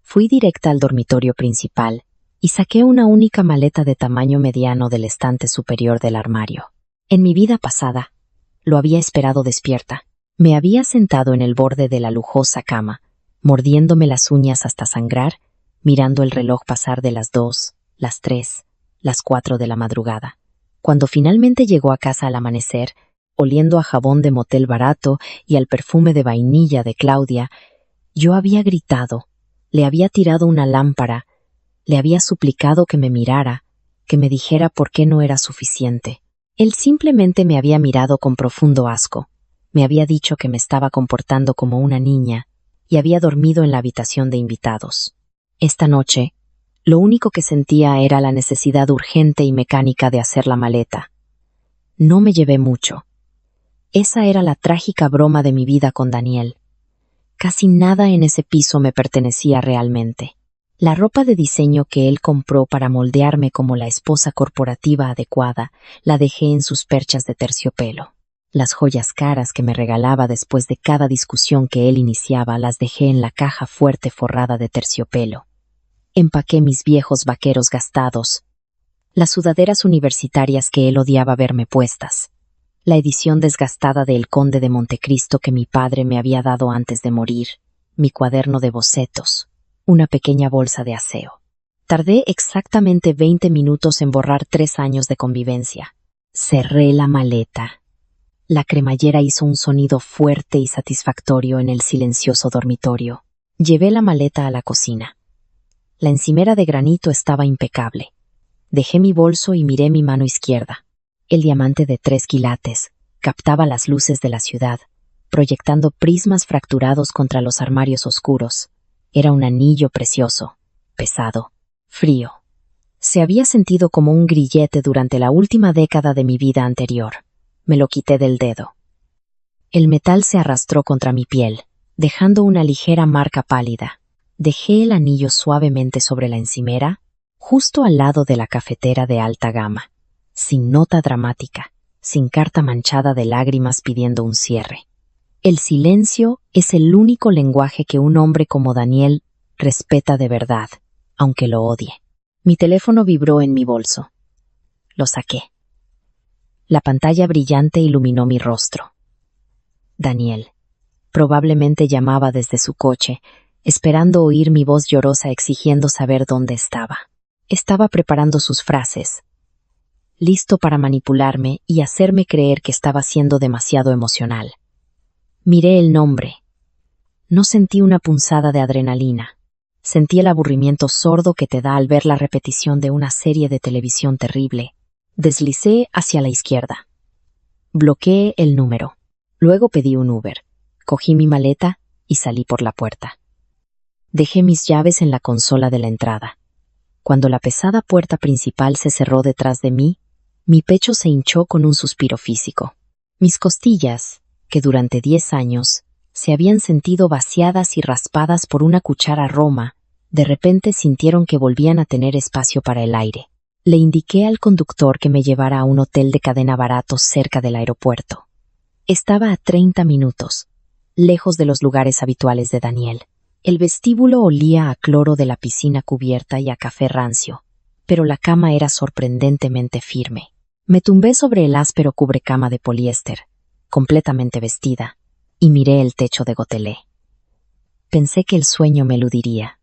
Fui directa al dormitorio principal y saqué una única maleta de tamaño mediano del estante superior del armario. En mi vida pasada, lo había esperado despierta. Me había sentado en el borde de la lujosa cama, mordiéndome las uñas hasta sangrar, mirando el reloj pasar de las 2, las 3, las 4 de la madrugada. Cuando finalmente llegó a casa al amanecer, oliendo a jabón de motel barato y al perfume de vainilla de Claudia, yo había gritado, le había tirado una lámpara, le había suplicado que me mirara, que me dijera por qué no era suficiente. Él simplemente me había mirado con profundo asco, me había dicho que me estaba comportando como una niña y había dormido en la habitación de invitados. Esta noche, lo único que sentía era la necesidad urgente y mecánica de hacer la maleta. No me llevé mucho. Esa era la trágica broma de mi vida con Daniel. Casi nada en ese piso me pertenecía realmente. La ropa de diseño que él compró para moldearme como la esposa corporativa adecuada, la dejé en sus perchas de terciopelo. Las joyas caras que me regalaba después de cada discusión que él iniciaba, las dejé en la caja fuerte forrada de terciopelo. Empaqué mis viejos vaqueros gastados, las sudaderas universitarias que él odiaba verme puestas, la edición desgastada de El Conde de Montecristo que mi padre me había dado antes de morir, mi cuaderno de bocetos, una pequeña bolsa de aseo. Tardé exactamente 20 minutos en borrar 3 años de convivencia. Cerré la maleta. La cremallera hizo un sonido fuerte y satisfactorio en el silencioso dormitorio. Llevé la maleta a la cocina. La encimera de granito estaba impecable. Dejé mi bolso y miré mi mano izquierda. El diamante de 3 quilates captaba las luces de la ciudad, proyectando prismas fracturados contra los armarios oscuros. Era un anillo precioso, pesado, frío. Se había sentido como un grillete durante la última década de mi vida anterior. Me lo quité del dedo. El metal se arrastró contra mi piel, dejando una ligera marca pálida. Dejé el anillo suavemente sobre la encimera, justo al lado de la cafetera de alta gama, sin nota dramática, sin carta manchada de lágrimas pidiendo un cierre. El silencio es el único lenguaje que un hombre como Daniel respeta de verdad, aunque lo odie. Mi teléfono vibró en mi bolso. Lo saqué. La pantalla brillante iluminó mi rostro. Daniel. Probablemente llamaba desde su coche, esperando oír mi voz llorosa exigiendo saber dónde estaba. Estaba preparando sus frases, listo para manipularme y hacerme creer que estaba siendo demasiado emocional. Miré el nombre. No sentí una punzada de adrenalina. Sentí el aburrimiento sordo que te da al ver la repetición de una serie de televisión terrible. Deslicé hacia la izquierda. Bloqueé el número. Luego pedí un Uber. Cogí mi maleta y salí por la puerta. Dejé mis llaves en la consola de la entrada. Cuando la pesada puerta principal se cerró detrás de mí, mi pecho se hinchó con un suspiro físico. Mis costillas, que durante 10 años se habían sentido vaciadas y raspadas por una cuchara roma, de repente sintieron que volvían a tener espacio para el aire. Le indiqué al conductor que me llevara a un hotel de cadena barato cerca del aeropuerto. Estaba a 30 minutos, lejos de los lugares habituales de Daniel. El vestíbulo olía a cloro de la piscina cubierta y a café rancio, pero la cama era sorprendentemente firme. Me tumbé sobre el áspero cubrecama de poliéster, completamente vestida, y miré el techo de gotelé. Pensé que el sueño me eludiría.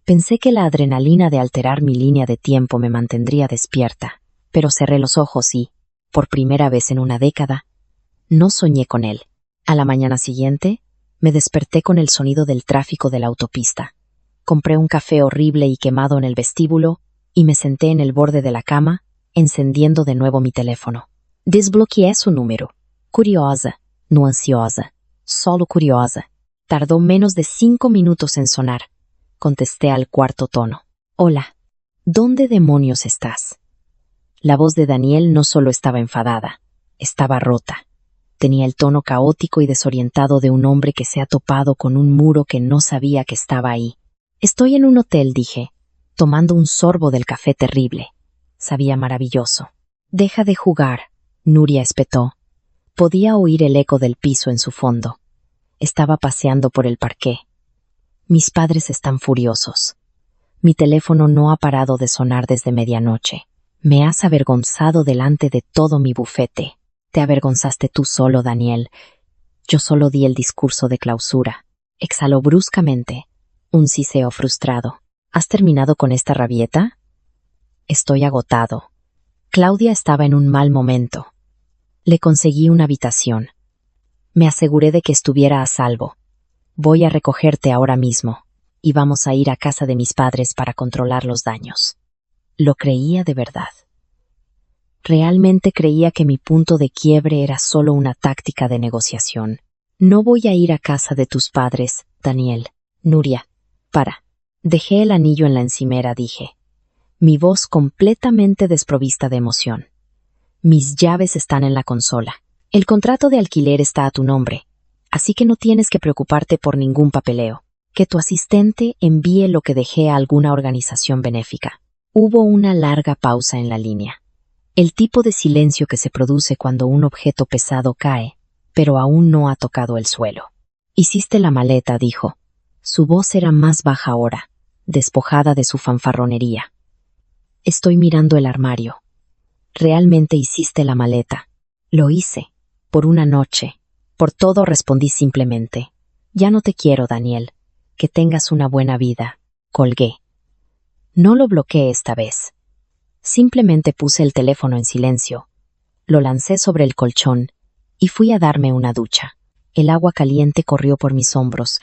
Pensé que la adrenalina de alterar mi línea de tiempo me mantendría despierta, pero cerré los ojos y, por primera vez en una década, no soñé con él. A la mañana siguiente, me desperté con el sonido del tráfico de la autopista. Compré un café horrible y quemado en el vestíbulo y me senté en el borde de la cama, encendiendo de nuevo mi teléfono. Desbloqueé su número. Curiosa, no ansiosa, solo curiosa. Tardó menos de 5 minutos en sonar. Contesté al cuarto tono. Hola, ¿dónde demonios estás? La voz de Daniel no solo estaba enfadada, estaba rota. Tenía el tono caótico y desorientado de un hombre que se ha topado con un muro que no sabía que estaba ahí. Estoy en un hotel, dije, tomando un sorbo del café terrible. Sabía maravilloso. Deja de jugar, Nuria espetó. Podía oír el eco del piso en su fondo. Estaba paseando por el parqué. Mis padres están furiosos. Mi teléfono no ha parado de sonar desde medianoche. Me has avergonzado delante de todo mi bufete. Te avergonzaste tú solo, Daniel. Yo solo di el discurso de clausura. Exhaló bruscamente, un siseo frustrado. ¿Has terminado con esta rabieta? Estoy agotado. Claudia estaba en un mal momento. Le conseguí una habitación. Me aseguré de que estuviera a salvo. Voy a recogerte ahora mismo, y vamos a ir a casa de mis padres para controlar los daños. Lo creía de verdad. Realmente creía que mi punto de quiebre era solo una táctica de negociación. No voy a ir a casa de tus padres, Daniel. Nuria, para. Dejé el anillo en la encimera, dije. Mi voz completamente desprovista de emoción. Mis llaves están en la consola. El contrato de alquiler está a tu nombre, así que no tienes que preocuparte por ningún papeleo. Que tu asistente envíe lo que dejé a alguna organización benéfica. Hubo una larga pausa en la línea. El tipo de silencio que se produce cuando un objeto pesado cae, pero aún no ha tocado el suelo. Hiciste la maleta, dijo. Su voz era más baja ahora, despojada de su fanfarronería. Estoy mirando el armario. Realmente hiciste la maleta. Lo hice. Por una noche. Por todo respondí simplemente. Ya no te quiero, Daniel. Que tengas una buena vida. Colgué. No lo bloqueé esta vez. Simplemente puse el teléfono en silencio. Lo lancé sobre el colchón y fui a darme una ducha. El agua caliente corrió por mis hombros,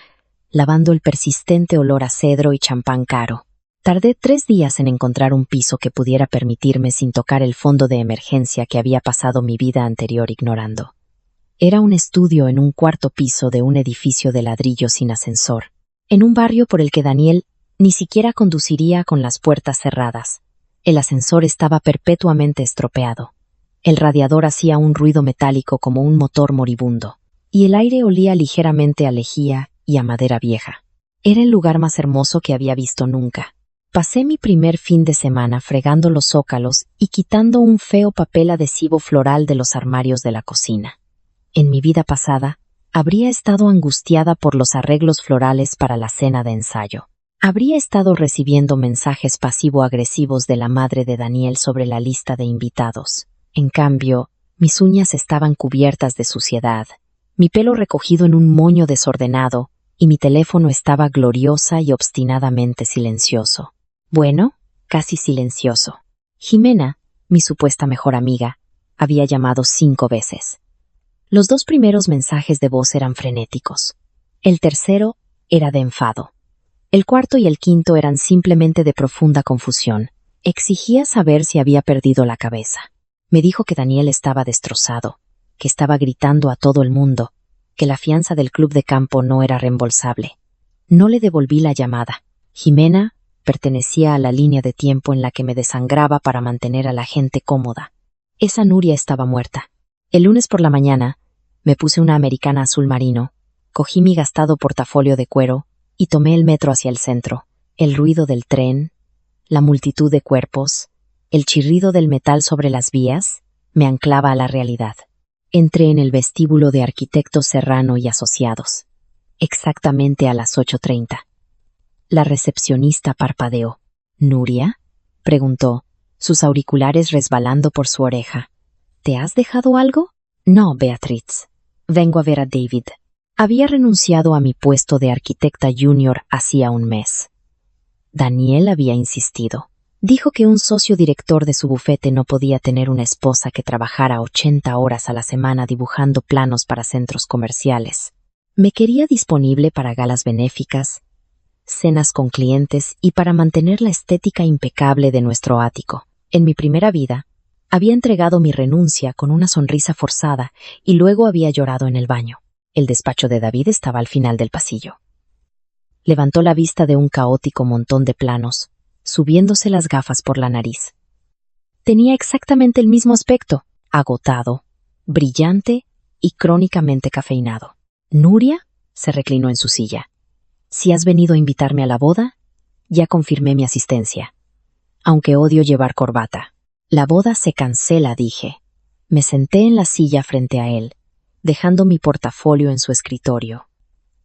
lavando el persistente olor a cedro y champán caro. Tardé 3 días en encontrar un piso que pudiera permitirme sin tocar el fondo de emergencia que había pasado mi vida anterior ignorando. Era un estudio en un 4º piso de un edificio de ladrillo sin ascensor, en un barrio por el que Daniel ni siquiera conduciría con las puertas cerradas. El ascensor estaba perpetuamente estropeado. El radiador hacía un ruido metálico como un motor moribundo, y el aire olía ligeramente a lejía y a madera vieja. Era el lugar más hermoso que había visto nunca. Pasé mi primer fin de semana fregando los zócalos y quitando un feo papel adhesivo floral de los armarios de la cocina. En mi vida pasada, habría estado angustiada por los arreglos florales para la cena de ensayo. Habría estado recibiendo mensajes pasivo-agresivos de la madre de Daniel sobre la lista de invitados. En cambio, mis uñas estaban cubiertas de suciedad, mi pelo recogido en un moño desordenado, y mi teléfono estaba gloriosa y obstinadamente silencioso. Bueno, casi silencioso. Jimena, mi supuesta mejor amiga, había llamado 5 veces. Los 2 primeros mensajes de voz eran frenéticos. El tercero era de enfado. El cuarto y el quinto eran simplemente de profunda confusión. Exigía saber si había perdido la cabeza. Me dijo que Daniel estaba destrozado, que estaba gritando a todo el mundo, que la fianza del club de campo no era reembolsable. No le devolví la llamada. Jimena pertenecía a la línea de tiempo en la que me desangraba para mantener a la gente cómoda. Esa Nuria estaba muerta. El lunes por la mañana, me puse una americana azul marino, cogí mi gastado portafolio de cuero y tomé el metro hacia el centro. El ruido del tren, la multitud de cuerpos, el chirrido del metal sobre las vías, me anclaba a la realidad. Entré en el vestíbulo de Arquitectos Serrano y Asociados, exactamente a las 8:30. La recepcionista parpadeó. ¿Nuria?, preguntó, sus auriculares resbalando por su oreja. ¿Te has dejado algo? No, Beatriz. Vengo a ver a David. Había renunciado a mi puesto de arquitecta junior hacía un mes. Daniel había insistido. Dijo que un socio director de su bufete no podía tener una esposa que trabajara 80 horas a la semana dibujando planos para centros comerciales. Me quería disponible para galas benéficas, cenas con clientes y para mantener la estética impecable de nuestro ático. En mi primera vida, había entregado mi renuncia con una sonrisa forzada y luego había llorado en el baño. El despacho de David estaba al final del pasillo. Levantó la vista de un caótico montón de planos, subiéndose las gafas por la nariz. Tenía exactamente el mismo aspecto, agotado, brillante y crónicamente cafeinado. ¿Nuria?, se reclinó en su silla. Si has venido a invitarme a la boda, ya confirmé mi asistencia. Aunque odio llevar corbata. La boda se cancela, dije. Me senté en la silla frente a él, dejando mi portafolio en su escritorio.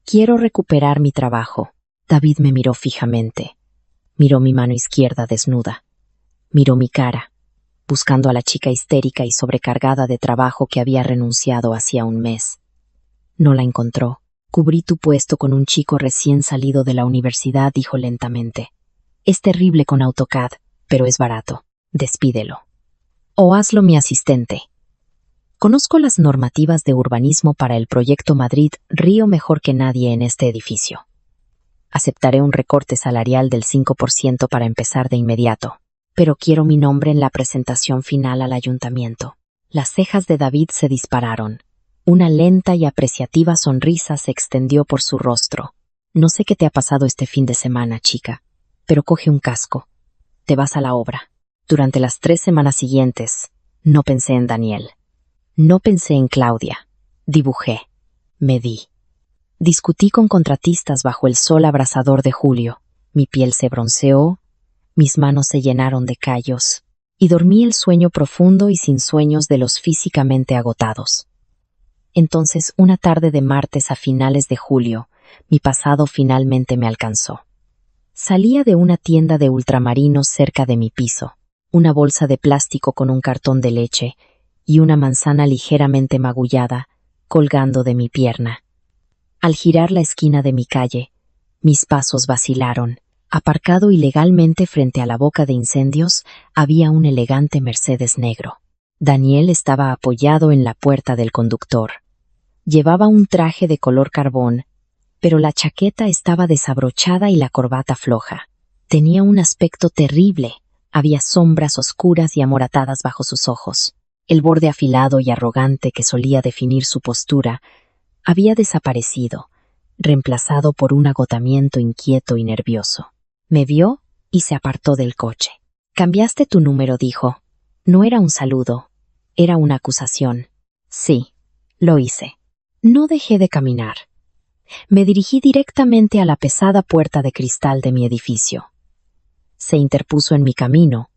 Quiero recuperar mi trabajo. David me miró fijamente. Miró mi mano izquierda desnuda. Miró mi cara, buscando a la chica histérica y sobrecargada de trabajo que había renunciado hacía un mes. No la encontró. Cubrí tu puesto con un chico recién salido de la universidad, dijo lentamente. Es terrible con AutoCAD, pero es barato. Despídelo. O hazlo mi asistente. Conozco las normativas de urbanismo para el proyecto Madrid-Río mejor que nadie en este edificio. Aceptaré un recorte salarial del 5% para empezar de inmediato, pero quiero mi nombre en la presentación final al ayuntamiento. Las cejas de David se dispararon. Una lenta y apreciativa sonrisa se extendió por su rostro. No sé qué te ha pasado este fin de semana, chica, pero coge un casco. Te vas a la obra. Durante las 3 semanas siguientes, no pensé en Daniel. No pensé en Claudia. Dibujé. Medí. Discutí con contratistas bajo el sol abrasador de julio. Mi piel se bronceó, mis manos se llenaron de callos, y dormí el sueño profundo y sin sueños de los físicamente agotados. Entonces, una tarde de martes a finales de julio, mi pasado finalmente me alcanzó. Salía de una tienda de ultramarinos cerca de mi piso, una bolsa de plástico con un cartón de leche y una manzana ligeramente magullada colgando de mi pierna. Al girar la esquina de mi calle, mis pasos vacilaron. Aparcado ilegalmente frente a la boca de incendios, había un elegante Mercedes negro. Daniel estaba apoyado en la puerta del conductor. Llevaba un traje de color carbón, pero la chaqueta estaba desabrochada y la corbata floja. Tenía un aspecto terrible. Había sombras oscuras y amoratadas bajo sus ojos. El borde afilado y arrogante que solía definir su postura había desaparecido, reemplazado por un agotamiento inquieto y nervioso. Me vio y se apartó del coche. «Cambiaste tu número», dijo. No era un saludo, era una acusación. Sí, lo hice. No dejé de caminar. Me dirigí directamente a la pesada puerta de cristal de mi edificio. Se interpuso en mi camino,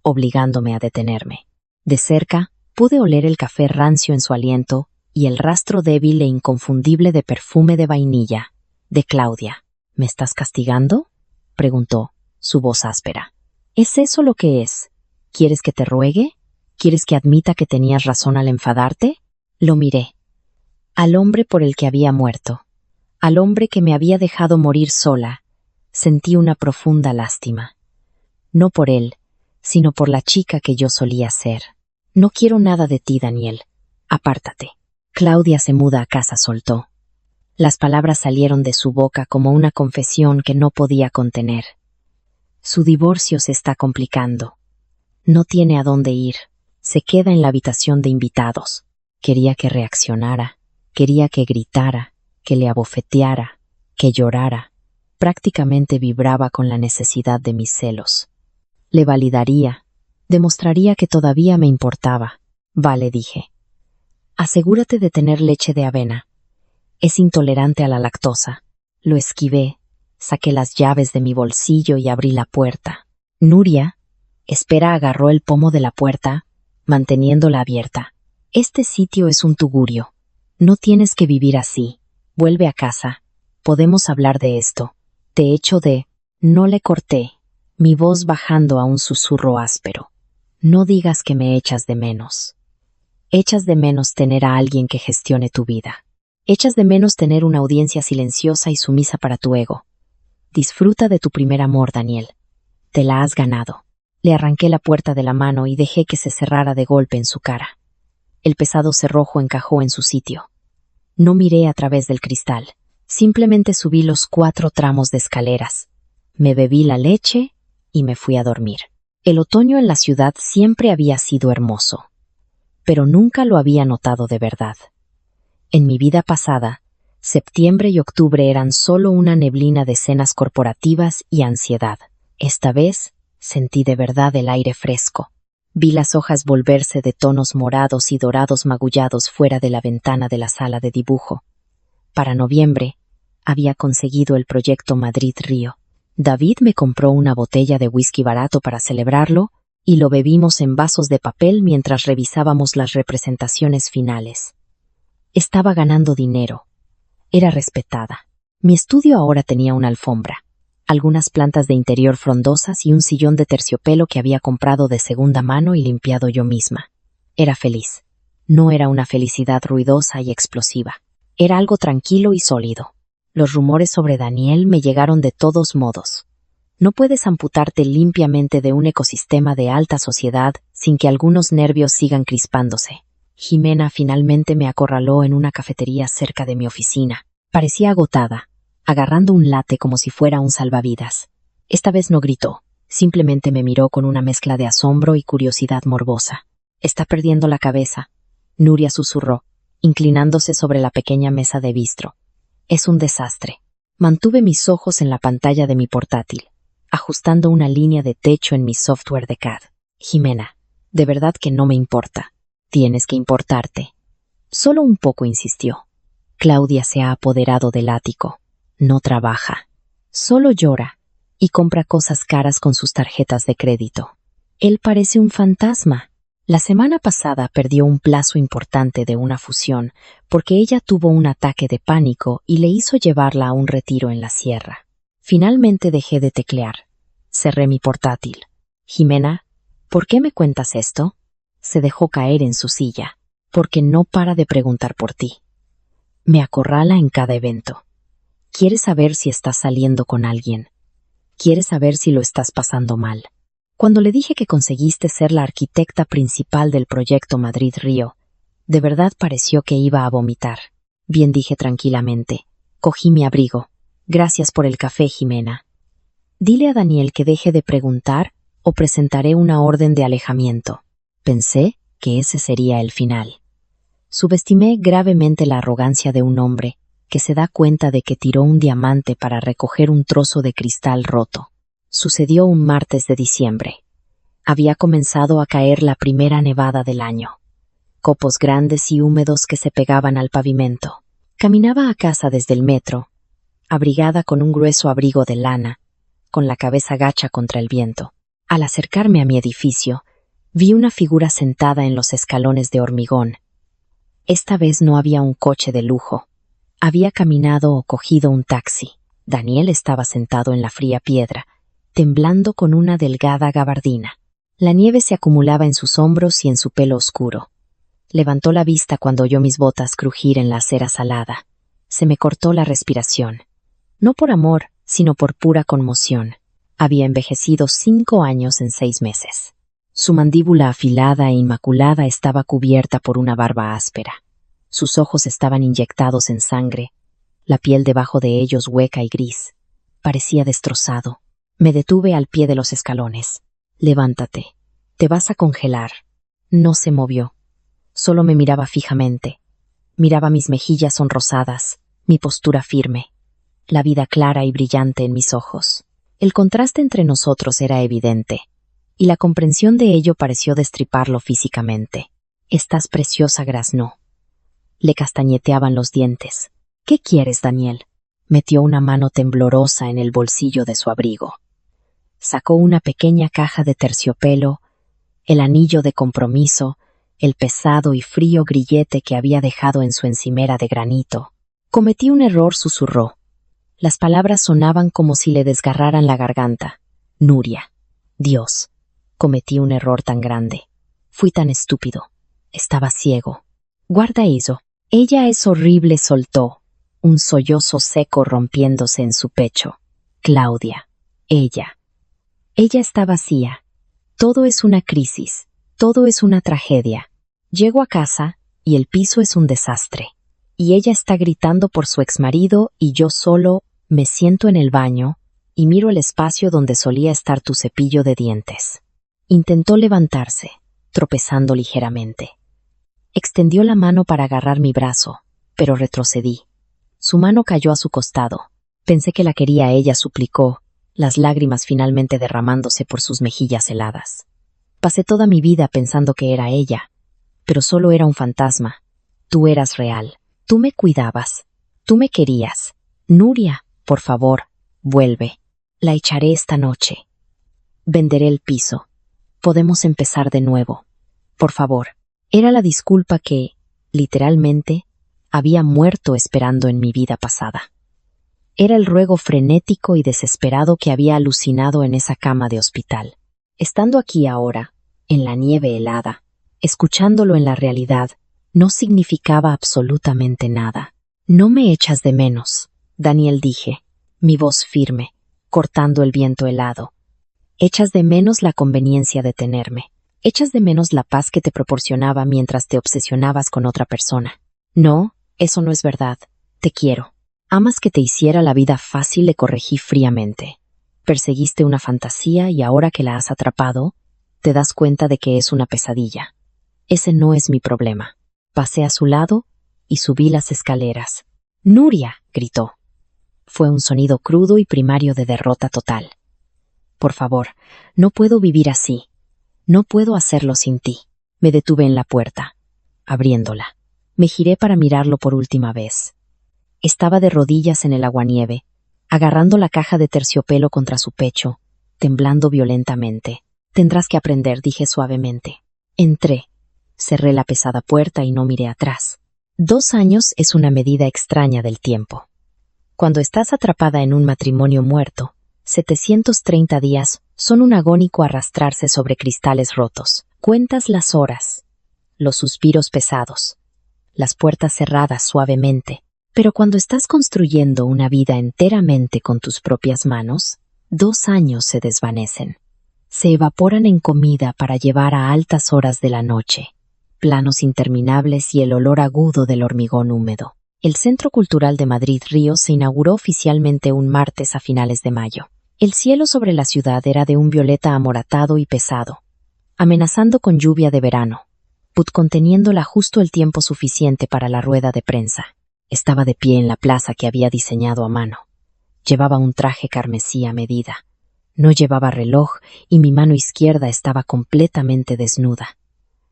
obligándome a detenerme. De cerca, pude oler el café rancio en su aliento y el rastro débil e inconfundible de perfume de vainilla, de Claudia. «¿Me estás castigando?», preguntó, su voz áspera. «¿Es eso lo que es? ¿Quieres que te ruegue? ¿Quieres que admita que tenías razón al enfadarte?». Lo miré. Al hombre por el que había muerto, al hombre que me había dejado morir sola, sentí una profunda lástima. No por él, sino por la chica que yo solía ser. «No quiero nada de ti, Daniel. Apártate». «Claudia se muda a casa», soltó. Las palabras salieron de su boca como una confesión que no podía contener. Su divorcio se está complicando. No tiene a dónde ir. Se queda en la habitación de invitados. Quería que reaccionara. Quería que gritara, que le abofeteara, que llorara. Prácticamente vibraba con la necesidad de mis celos. Le validaría. Demostraría que todavía me importaba. «Vale», dije. «Asegúrate de tener leche de avena. Es intolerante a la lactosa». Lo esquivé, saqué las llaves de mi bolsillo y abrí la puerta. «Nuria», Espera agarró el pomo de la puerta, manteniéndola abierta. «Este sitio es un tugurio. No tienes que vivir así. Vuelve a casa. Podemos hablar de esto. Te echo de...». No le corté, mi voz bajando a un susurro áspero. «No digas que me echas de menos. Echas de menos tener a alguien que gestione tu vida. Echas de menos tener una audiencia silenciosa y sumisa para tu ego. Disfruta de tu primer amor, Daniel. Te la has ganado». Le arranqué la puerta de la mano y dejé que se cerrara de golpe en su cara. El pesado cerrojo encajó en su sitio. No miré a través del cristal. Simplemente subí los 4 tramos de escaleras. Me bebí la leche y me fui a dormir. El otoño en la ciudad siempre había sido hermoso, pero nunca lo había notado de verdad. En mi vida pasada, septiembre y octubre eran solo una neblina de cenas corporativas y ansiedad. Esta vez, sentí de verdad el aire fresco. Vi las hojas volverse de tonos morados y dorados magullados fuera de la ventana de la sala de dibujo. Para noviembre, había conseguido el proyecto Madrid-Río. David me compró una botella de whisky barato para celebrarlo y lo bebimos en vasos de papel mientras revisábamos las representaciones finales. Estaba ganando dinero. Era respetada. Mi estudio ahora tenía una alfombra, algunas plantas de interior frondosas y un sillón de terciopelo que había comprado de segunda mano y limpiado yo misma. Era feliz. No era una felicidad ruidosa y explosiva. Era algo tranquilo y sólido. Los rumores sobre Daniel me llegaron de todos modos. No puedes amputarte limpiamente de un ecosistema de alta sociedad sin que algunos nervios sigan crispándose. Jimena finalmente me acorraló en una cafetería cerca de mi oficina. Parecía agotada, agarrando un latte como si fuera un salvavidas. Esta vez no gritó, simplemente me miró con una mezcla de asombro y curiosidad morbosa. «Está perdiendo la cabeza», Nuria susurró, inclinándose sobre la pequeña mesa de bistro. «Es un desastre». Mantuve mis ojos en la pantalla de mi portátil, ajustando una línea de techo en mi software de CAD. «Jimena, de verdad que no me importa. Tienes que importarte». Solo un poco, insistió. «Claudia se ha apoderado del ático. No trabaja. Solo llora y compra cosas caras con sus tarjetas de crédito. Él parece un fantasma. La semana pasada perdió un plazo importante de una fusión porque ella tuvo un ataque de pánico y le hizo llevarla a un retiro en la sierra. Finalmente dejé de teclear. Cerré mi portátil. «Jimena, ¿por qué me cuentas esto?» Se dejó caer en su silla. «Porque no para de preguntar por ti. Me acorrala en cada evento. Quiere saber si estás saliendo con alguien. Quiere saber si lo estás pasando mal». Cuando le dije que conseguiste ser la arquitecta principal del proyecto Madrid-Río, de verdad pareció que iba a vomitar. «Bien», dije tranquilamente. Cogí mi abrigo. «Gracias por el café, Jimena. Dile a Daniel que deje de preguntar o presentaré una orden de alejamiento». Pensé que ese sería el final. Subestimé gravemente la arrogancia de un hombre que se da cuenta de que tiró un diamante para recoger un trozo de cristal roto. Sucedió un martes de diciembre. Había comenzado a caer la primera nevada del año. Copos grandes y húmedos que se pegaban al pavimento. Caminaba a casa desde el metro, abrigada con un grueso abrigo de lana, con la cabeza gacha contra el viento. Al acercarme a mi edificio, vi una figura sentada en los escalones de hormigón. Esta vez no había un coche de lujo. Había caminado o cogido un taxi. Daniel estaba sentado en la fría piedra, temblando con una delgada gabardina. La nieve se acumulaba en sus hombros y en su pelo oscuro. Levantó la vista cuando oyó mis botas crujir en la acera salada. Se me cortó la respiración. No por amor, sino por pura conmoción. Había envejecido 5 años en 6 meses. Su mandíbula afilada e inmaculada estaba cubierta por una barba áspera. Sus ojos estaban inyectados en sangre, la piel debajo de ellos hueca y gris. Parecía destrozado. Me detuve al pie de los escalones. «Levántate. Te vas a congelar». No se movió. Solo me miraba fijamente. Miraba mis mejillas sonrosadas, mi postura firme, la vida clara y brillante en mis ojos. El contraste entre nosotros era evidente, y la comprensión de ello pareció destriparlo físicamente. «Estás preciosa», graznó. Le castañeteaban los dientes. «¿Qué quieres, Daniel?» Metió una mano temblorosa en el bolsillo de su abrigo. Sacó una pequeña caja de terciopelo, el anillo de compromiso, el pesado y frío grillete que había dejado en su encimera de granito. «Cometí un error», susurró. Las palabras sonaban como si le desgarraran la garganta. «Nuria. Dios. Cometí un error tan grande. Fui tan estúpido. Estaba ciego». «Guarda eso. Ella es horrible», soltó, un sollozo seco rompiéndose en su pecho. «Claudia. Ella. Ella está vacía. Todo es una crisis. Todo es una tragedia. Llego a casa y el piso es un desastre. Y ella está gritando por su exmarido y yo solo me siento en el baño y miro el espacio donde solía estar tu cepillo de dientes». Intentó levantarse, tropezando ligeramente. Extendió la mano para agarrar mi brazo, pero retrocedí. Su mano cayó a su costado. Pensé que la quería ella, suplicó, las lágrimas finalmente derramándose por sus mejillas heladas. Pasé toda mi vida pensando que era ella, pero solo era un fantasma. Tú eras real. Tú me cuidabas. Tú me querías. Nuria, por favor, vuelve. La echaré esta noche. Venderé el piso. Podemos empezar de nuevo. Por favor. Era la disculpa que, literalmente, Había muerto esperando en mi vida pasada. Era el ruego frenético y desesperado que había alucinado en esa cama de hospital. Estando aquí ahora, en la nieve helada, escuchándolo en la realidad, no significaba absolutamente nada. «No me echas de menos», Daniel dije, mi voz firme, cortando el viento helado. «Echas de menos la conveniencia de tenerme. Echas de menos la paz que te proporcionaba mientras te obsesionabas con otra persona. No, eso no es verdad. Te quiero. Amas que te hiciera la vida fácil», le corregí fríamente. «Perseguiste una fantasía y ahora que la has atrapado, te das cuenta de que es una pesadilla. Ese no es mi problema». Pasé a su lado y subí las escaleras. «¡Nuria!», gritó. Fue un sonido crudo y primario de derrota total. «Por favor, no puedo vivir así. No puedo hacerlo sin ti». Me detuve en la puerta, abriéndola. Me giré para mirarlo por última vez. Estaba de rodillas en el aguanieve, agarrando la caja de terciopelo contra su pecho, temblando violentamente. «Tendrás que aprender», dije suavemente. Entré. Cerré la pesada puerta y no miré atrás. 2 años es una medida extraña del tiempo. Cuando estás atrapada en un matrimonio muerto, 730 días son un agónico arrastrarse sobre cristales rotos. Cuentas las horas, los suspiros pesados, las puertas cerradas suavemente. Pero cuando estás construyendo una vida enteramente con tus propias manos, 2 años se desvanecen. Se evaporan en comida para llevar a altas horas de la noche, planos interminables y el olor agudo del hormigón húmedo. El Centro Cultural de Madrid Ríos se inauguró oficialmente un martes a finales de mayo. El cielo sobre la ciudad era de un violeta amoratado y pesado, amenazando con lluvia de verano, conteniéndola justo el tiempo suficiente para la rueda de prensa. Estaba de pie en la plaza que había diseñado a mano. Llevaba un traje carmesí a medida. No llevaba reloj y mi mano izquierda estaba completamente desnuda.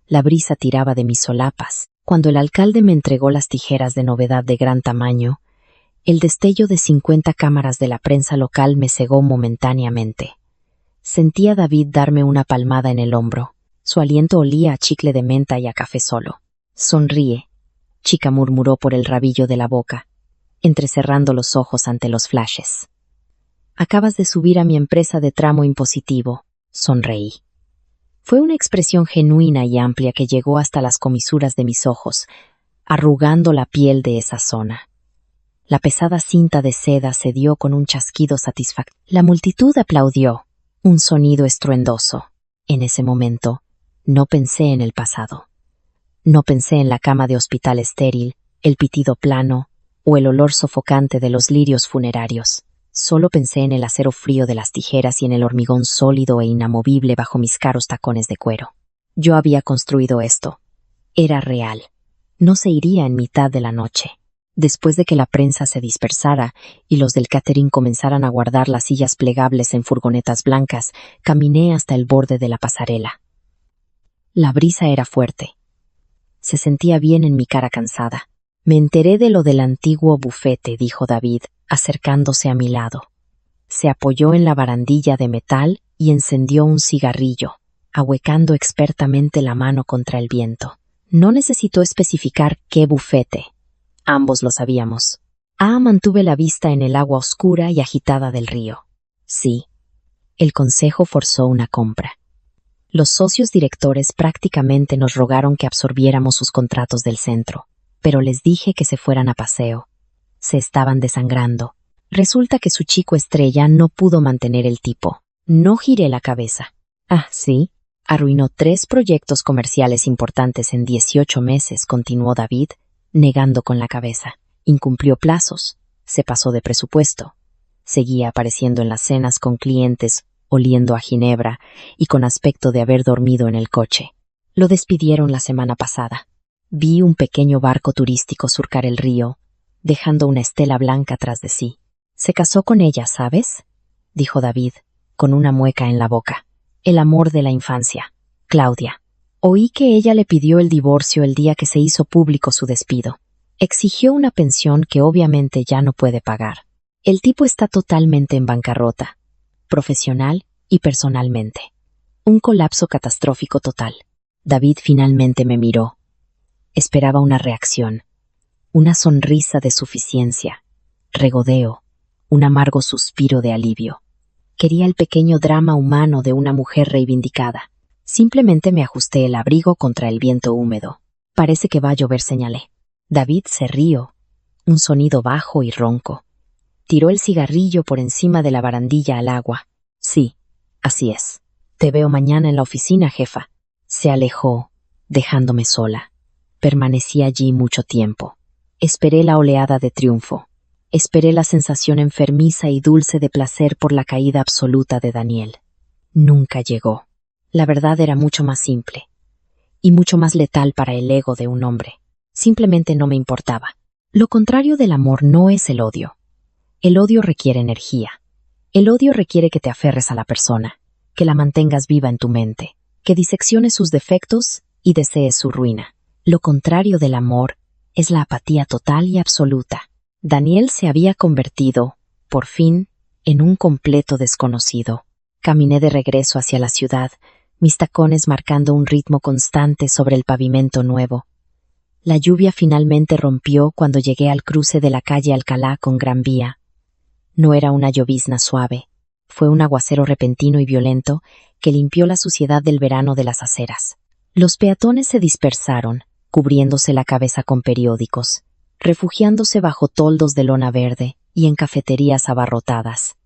La brisa tiraba de mis solapas. Cuando el alcalde me entregó las tijeras de novedad de gran tamaño, el destello de 50 cámaras de la prensa local me cegó momentáneamente. Sentí a David darme una palmada en el hombro. Su aliento olía a chicle de menta y a café solo. «Sonríe», chica murmuró por el rabillo de la boca, entrecerrando los ojos ante los flashes. «Acabas de subir a mi empresa de tramo impositivo», sonreí. Fue una expresión genuina y amplia que llegó hasta las comisuras de mis ojos, arrugando la piel de esa zona. La pesada cinta de seda cedió con un chasquido satisfactorio. La multitud aplaudió, un sonido estruendoso. En ese momento, no pensé en el pasado. No pensé en la cama de hospital estéril, el pitido plano o el olor sofocante de los lirios funerarios. Solo pensé en el acero frío de las tijeras y en el hormigón sólido e inamovible bajo mis caros tacones de cuero. Yo había construido esto. Era real. No se iría en mitad de la noche. Después de que la prensa se dispersara y los del catering comenzaran a guardar las sillas plegables en furgonetas blancas, caminé hasta el borde de la pasarela. La brisa era fuerte. Se sentía bien en mi cara cansada. «Me enteré de lo del antiguo bufete», dijo David, acercándose a mi lado. Se apoyó en la barandilla de metal y encendió un cigarrillo, ahuecando expertamente la mano contra el viento. No necesitó especificar qué bufete. Ambos lo sabíamos. Mantuve la vista en el agua oscura y agitada del río. Sí, el consejo forzó una compra. Los socios directores prácticamente nos rogaron que absorbiéramos sus contratos del centro, pero les dije que se fueran a paseo. Se estaban desangrando. Resulta que su chico estrella no pudo mantener el tipo. No giré la cabeza. Sí. Arruinó 3 proyectos comerciales importantes en 18 meses, continuó David, negando con la cabeza. Incumplió plazos. Se pasó de presupuesto. Seguía apareciendo en las cenas con clientes, oliendo a ginebra y con aspecto de haber dormido en el coche. Lo despidieron la semana pasada. Vi un pequeño barco turístico surcar el río, dejando una estela blanca tras de sí. «Se casó con ella, ¿sabes?», dijo David, con una mueca en la boca. «El amor de la infancia, Claudia. Oí que ella le pidió el divorcio el día que se hizo público su despido. Exigió una pensión que obviamente ya no puede pagar. El tipo está totalmente en bancarrota, profesional y personalmente. Un colapso catastrófico total». David finalmente me miró. Esperaba una reacción una sonrisa de suficiencia, regodeo, un amargo suspiro de alivio. Quería el pequeño drama humano de una mujer reivindicada. Simplemente me ajusté el abrigo contra el viento húmedo. Parece que va a llover, señalé. David se rió, un sonido bajo y ronco. Tiró el cigarrillo por encima de la barandilla al agua. Sí, así es. Te veo mañana en la oficina, jefa. Se alejó, dejándome sola. Permanecí allí mucho tiempo. Esperé la oleada de triunfo. Esperé la sensación enfermiza y dulce de placer por la caída absoluta de Daniel. Nunca llegó. La verdad era mucho más simple. Y mucho más letal para el ego de un hombre. Simplemente no me importaba. Lo contrario del amor no es el odio. El odio requiere energía. El odio requiere que te aferres a la persona, que la mantengas viva en tu mente, que disecciones sus defectos y desees su ruina. Lo contrario del amor es la apatía total y absoluta. Daniel se había convertido, por fin, en un completo desconocido. Caminé de regreso hacia la ciudad, mis tacones marcando un ritmo constante sobre el pavimento nuevo. La lluvia finalmente rompió cuando llegué al cruce de la calle Alcalá con Gran Vía. No era una llovizna suave, fue un aguacero repentino y violento que limpió la suciedad del verano de las aceras. Los peatones se dispersaron, cubriéndose la cabeza con periódicos, refugiándose bajo toldos de lona verde y en cafeterías abarrotadas.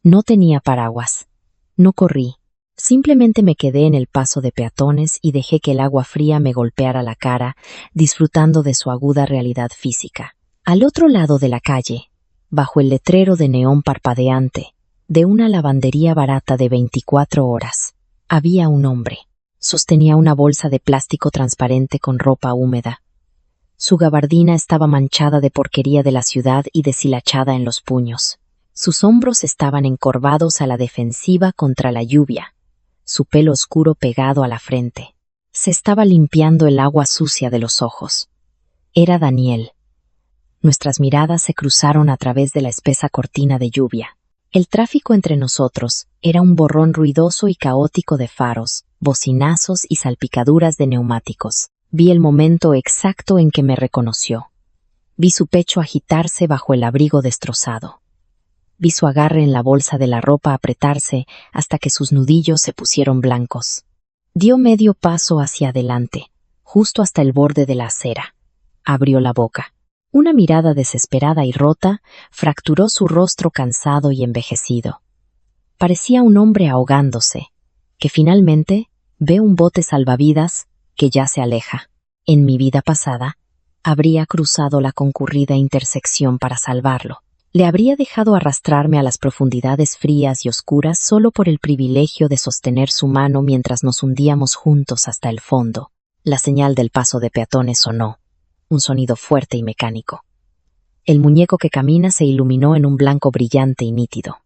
No tenía paraguas. No corrí. Simplemente me quedé en el paso de peatones y dejé que el agua fría me golpeara la cara, disfrutando de su aguda realidad física. Al otro lado de la calle, bajo el letrero de neón parpadeante, de una lavandería barata de 24 horas, había un hombre. Sostenía una bolsa de plástico transparente con ropa húmeda. Su gabardina estaba manchada de porquería de la ciudad y deshilachada en los puños. Sus hombros estaban encorvados a la defensiva contra la lluvia, su pelo oscuro pegado a la frente. Se estaba limpiando el agua sucia de los ojos. Era Daniel. Nuestras miradas se cruzaron a través de la espesa cortina de lluvia. El tráfico entre nosotros era un borrón ruidoso y caótico de faros, bocinazos y salpicaduras de neumáticos. Vi el momento exacto en que me reconoció. Vi su pecho agitarse bajo el abrigo destrozado. Vi su agarre en la bolsa de la ropa apretarse hasta que sus nudillos se pusieron blancos. Dio medio paso hacia adelante, justo hasta el borde de la acera. Abrió la boca. Una mirada desesperada y rota fracturó su rostro cansado y envejecido. Parecía un hombre ahogándose, que finalmente ve un bote salvavidas que ya se aleja. En mi vida pasada, habría cruzado la concurrida intersección para salvarlo. Le habría dejado arrastrarme a las profundidades frías y oscuras solo por el privilegio de sostener su mano mientras nos hundíamos juntos hasta el fondo. La señal del paso de peatones sonó, un sonido fuerte y mecánico. El muñeco que camina se iluminó en un blanco brillante y nítido.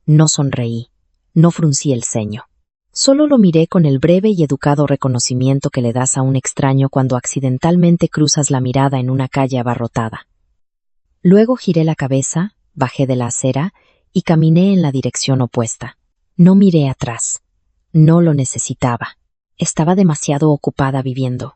No sonreí, no fruncí el ceño. Solo lo miré con el breve y educado reconocimiento que le das a un extraño cuando accidentalmente cruzas la mirada en una calle abarrotada. Luego giré la cabeza, bajé de la acera y caminé en la dirección opuesta. No miré atrás. No lo necesitaba. Estaba demasiado ocupada viviendo.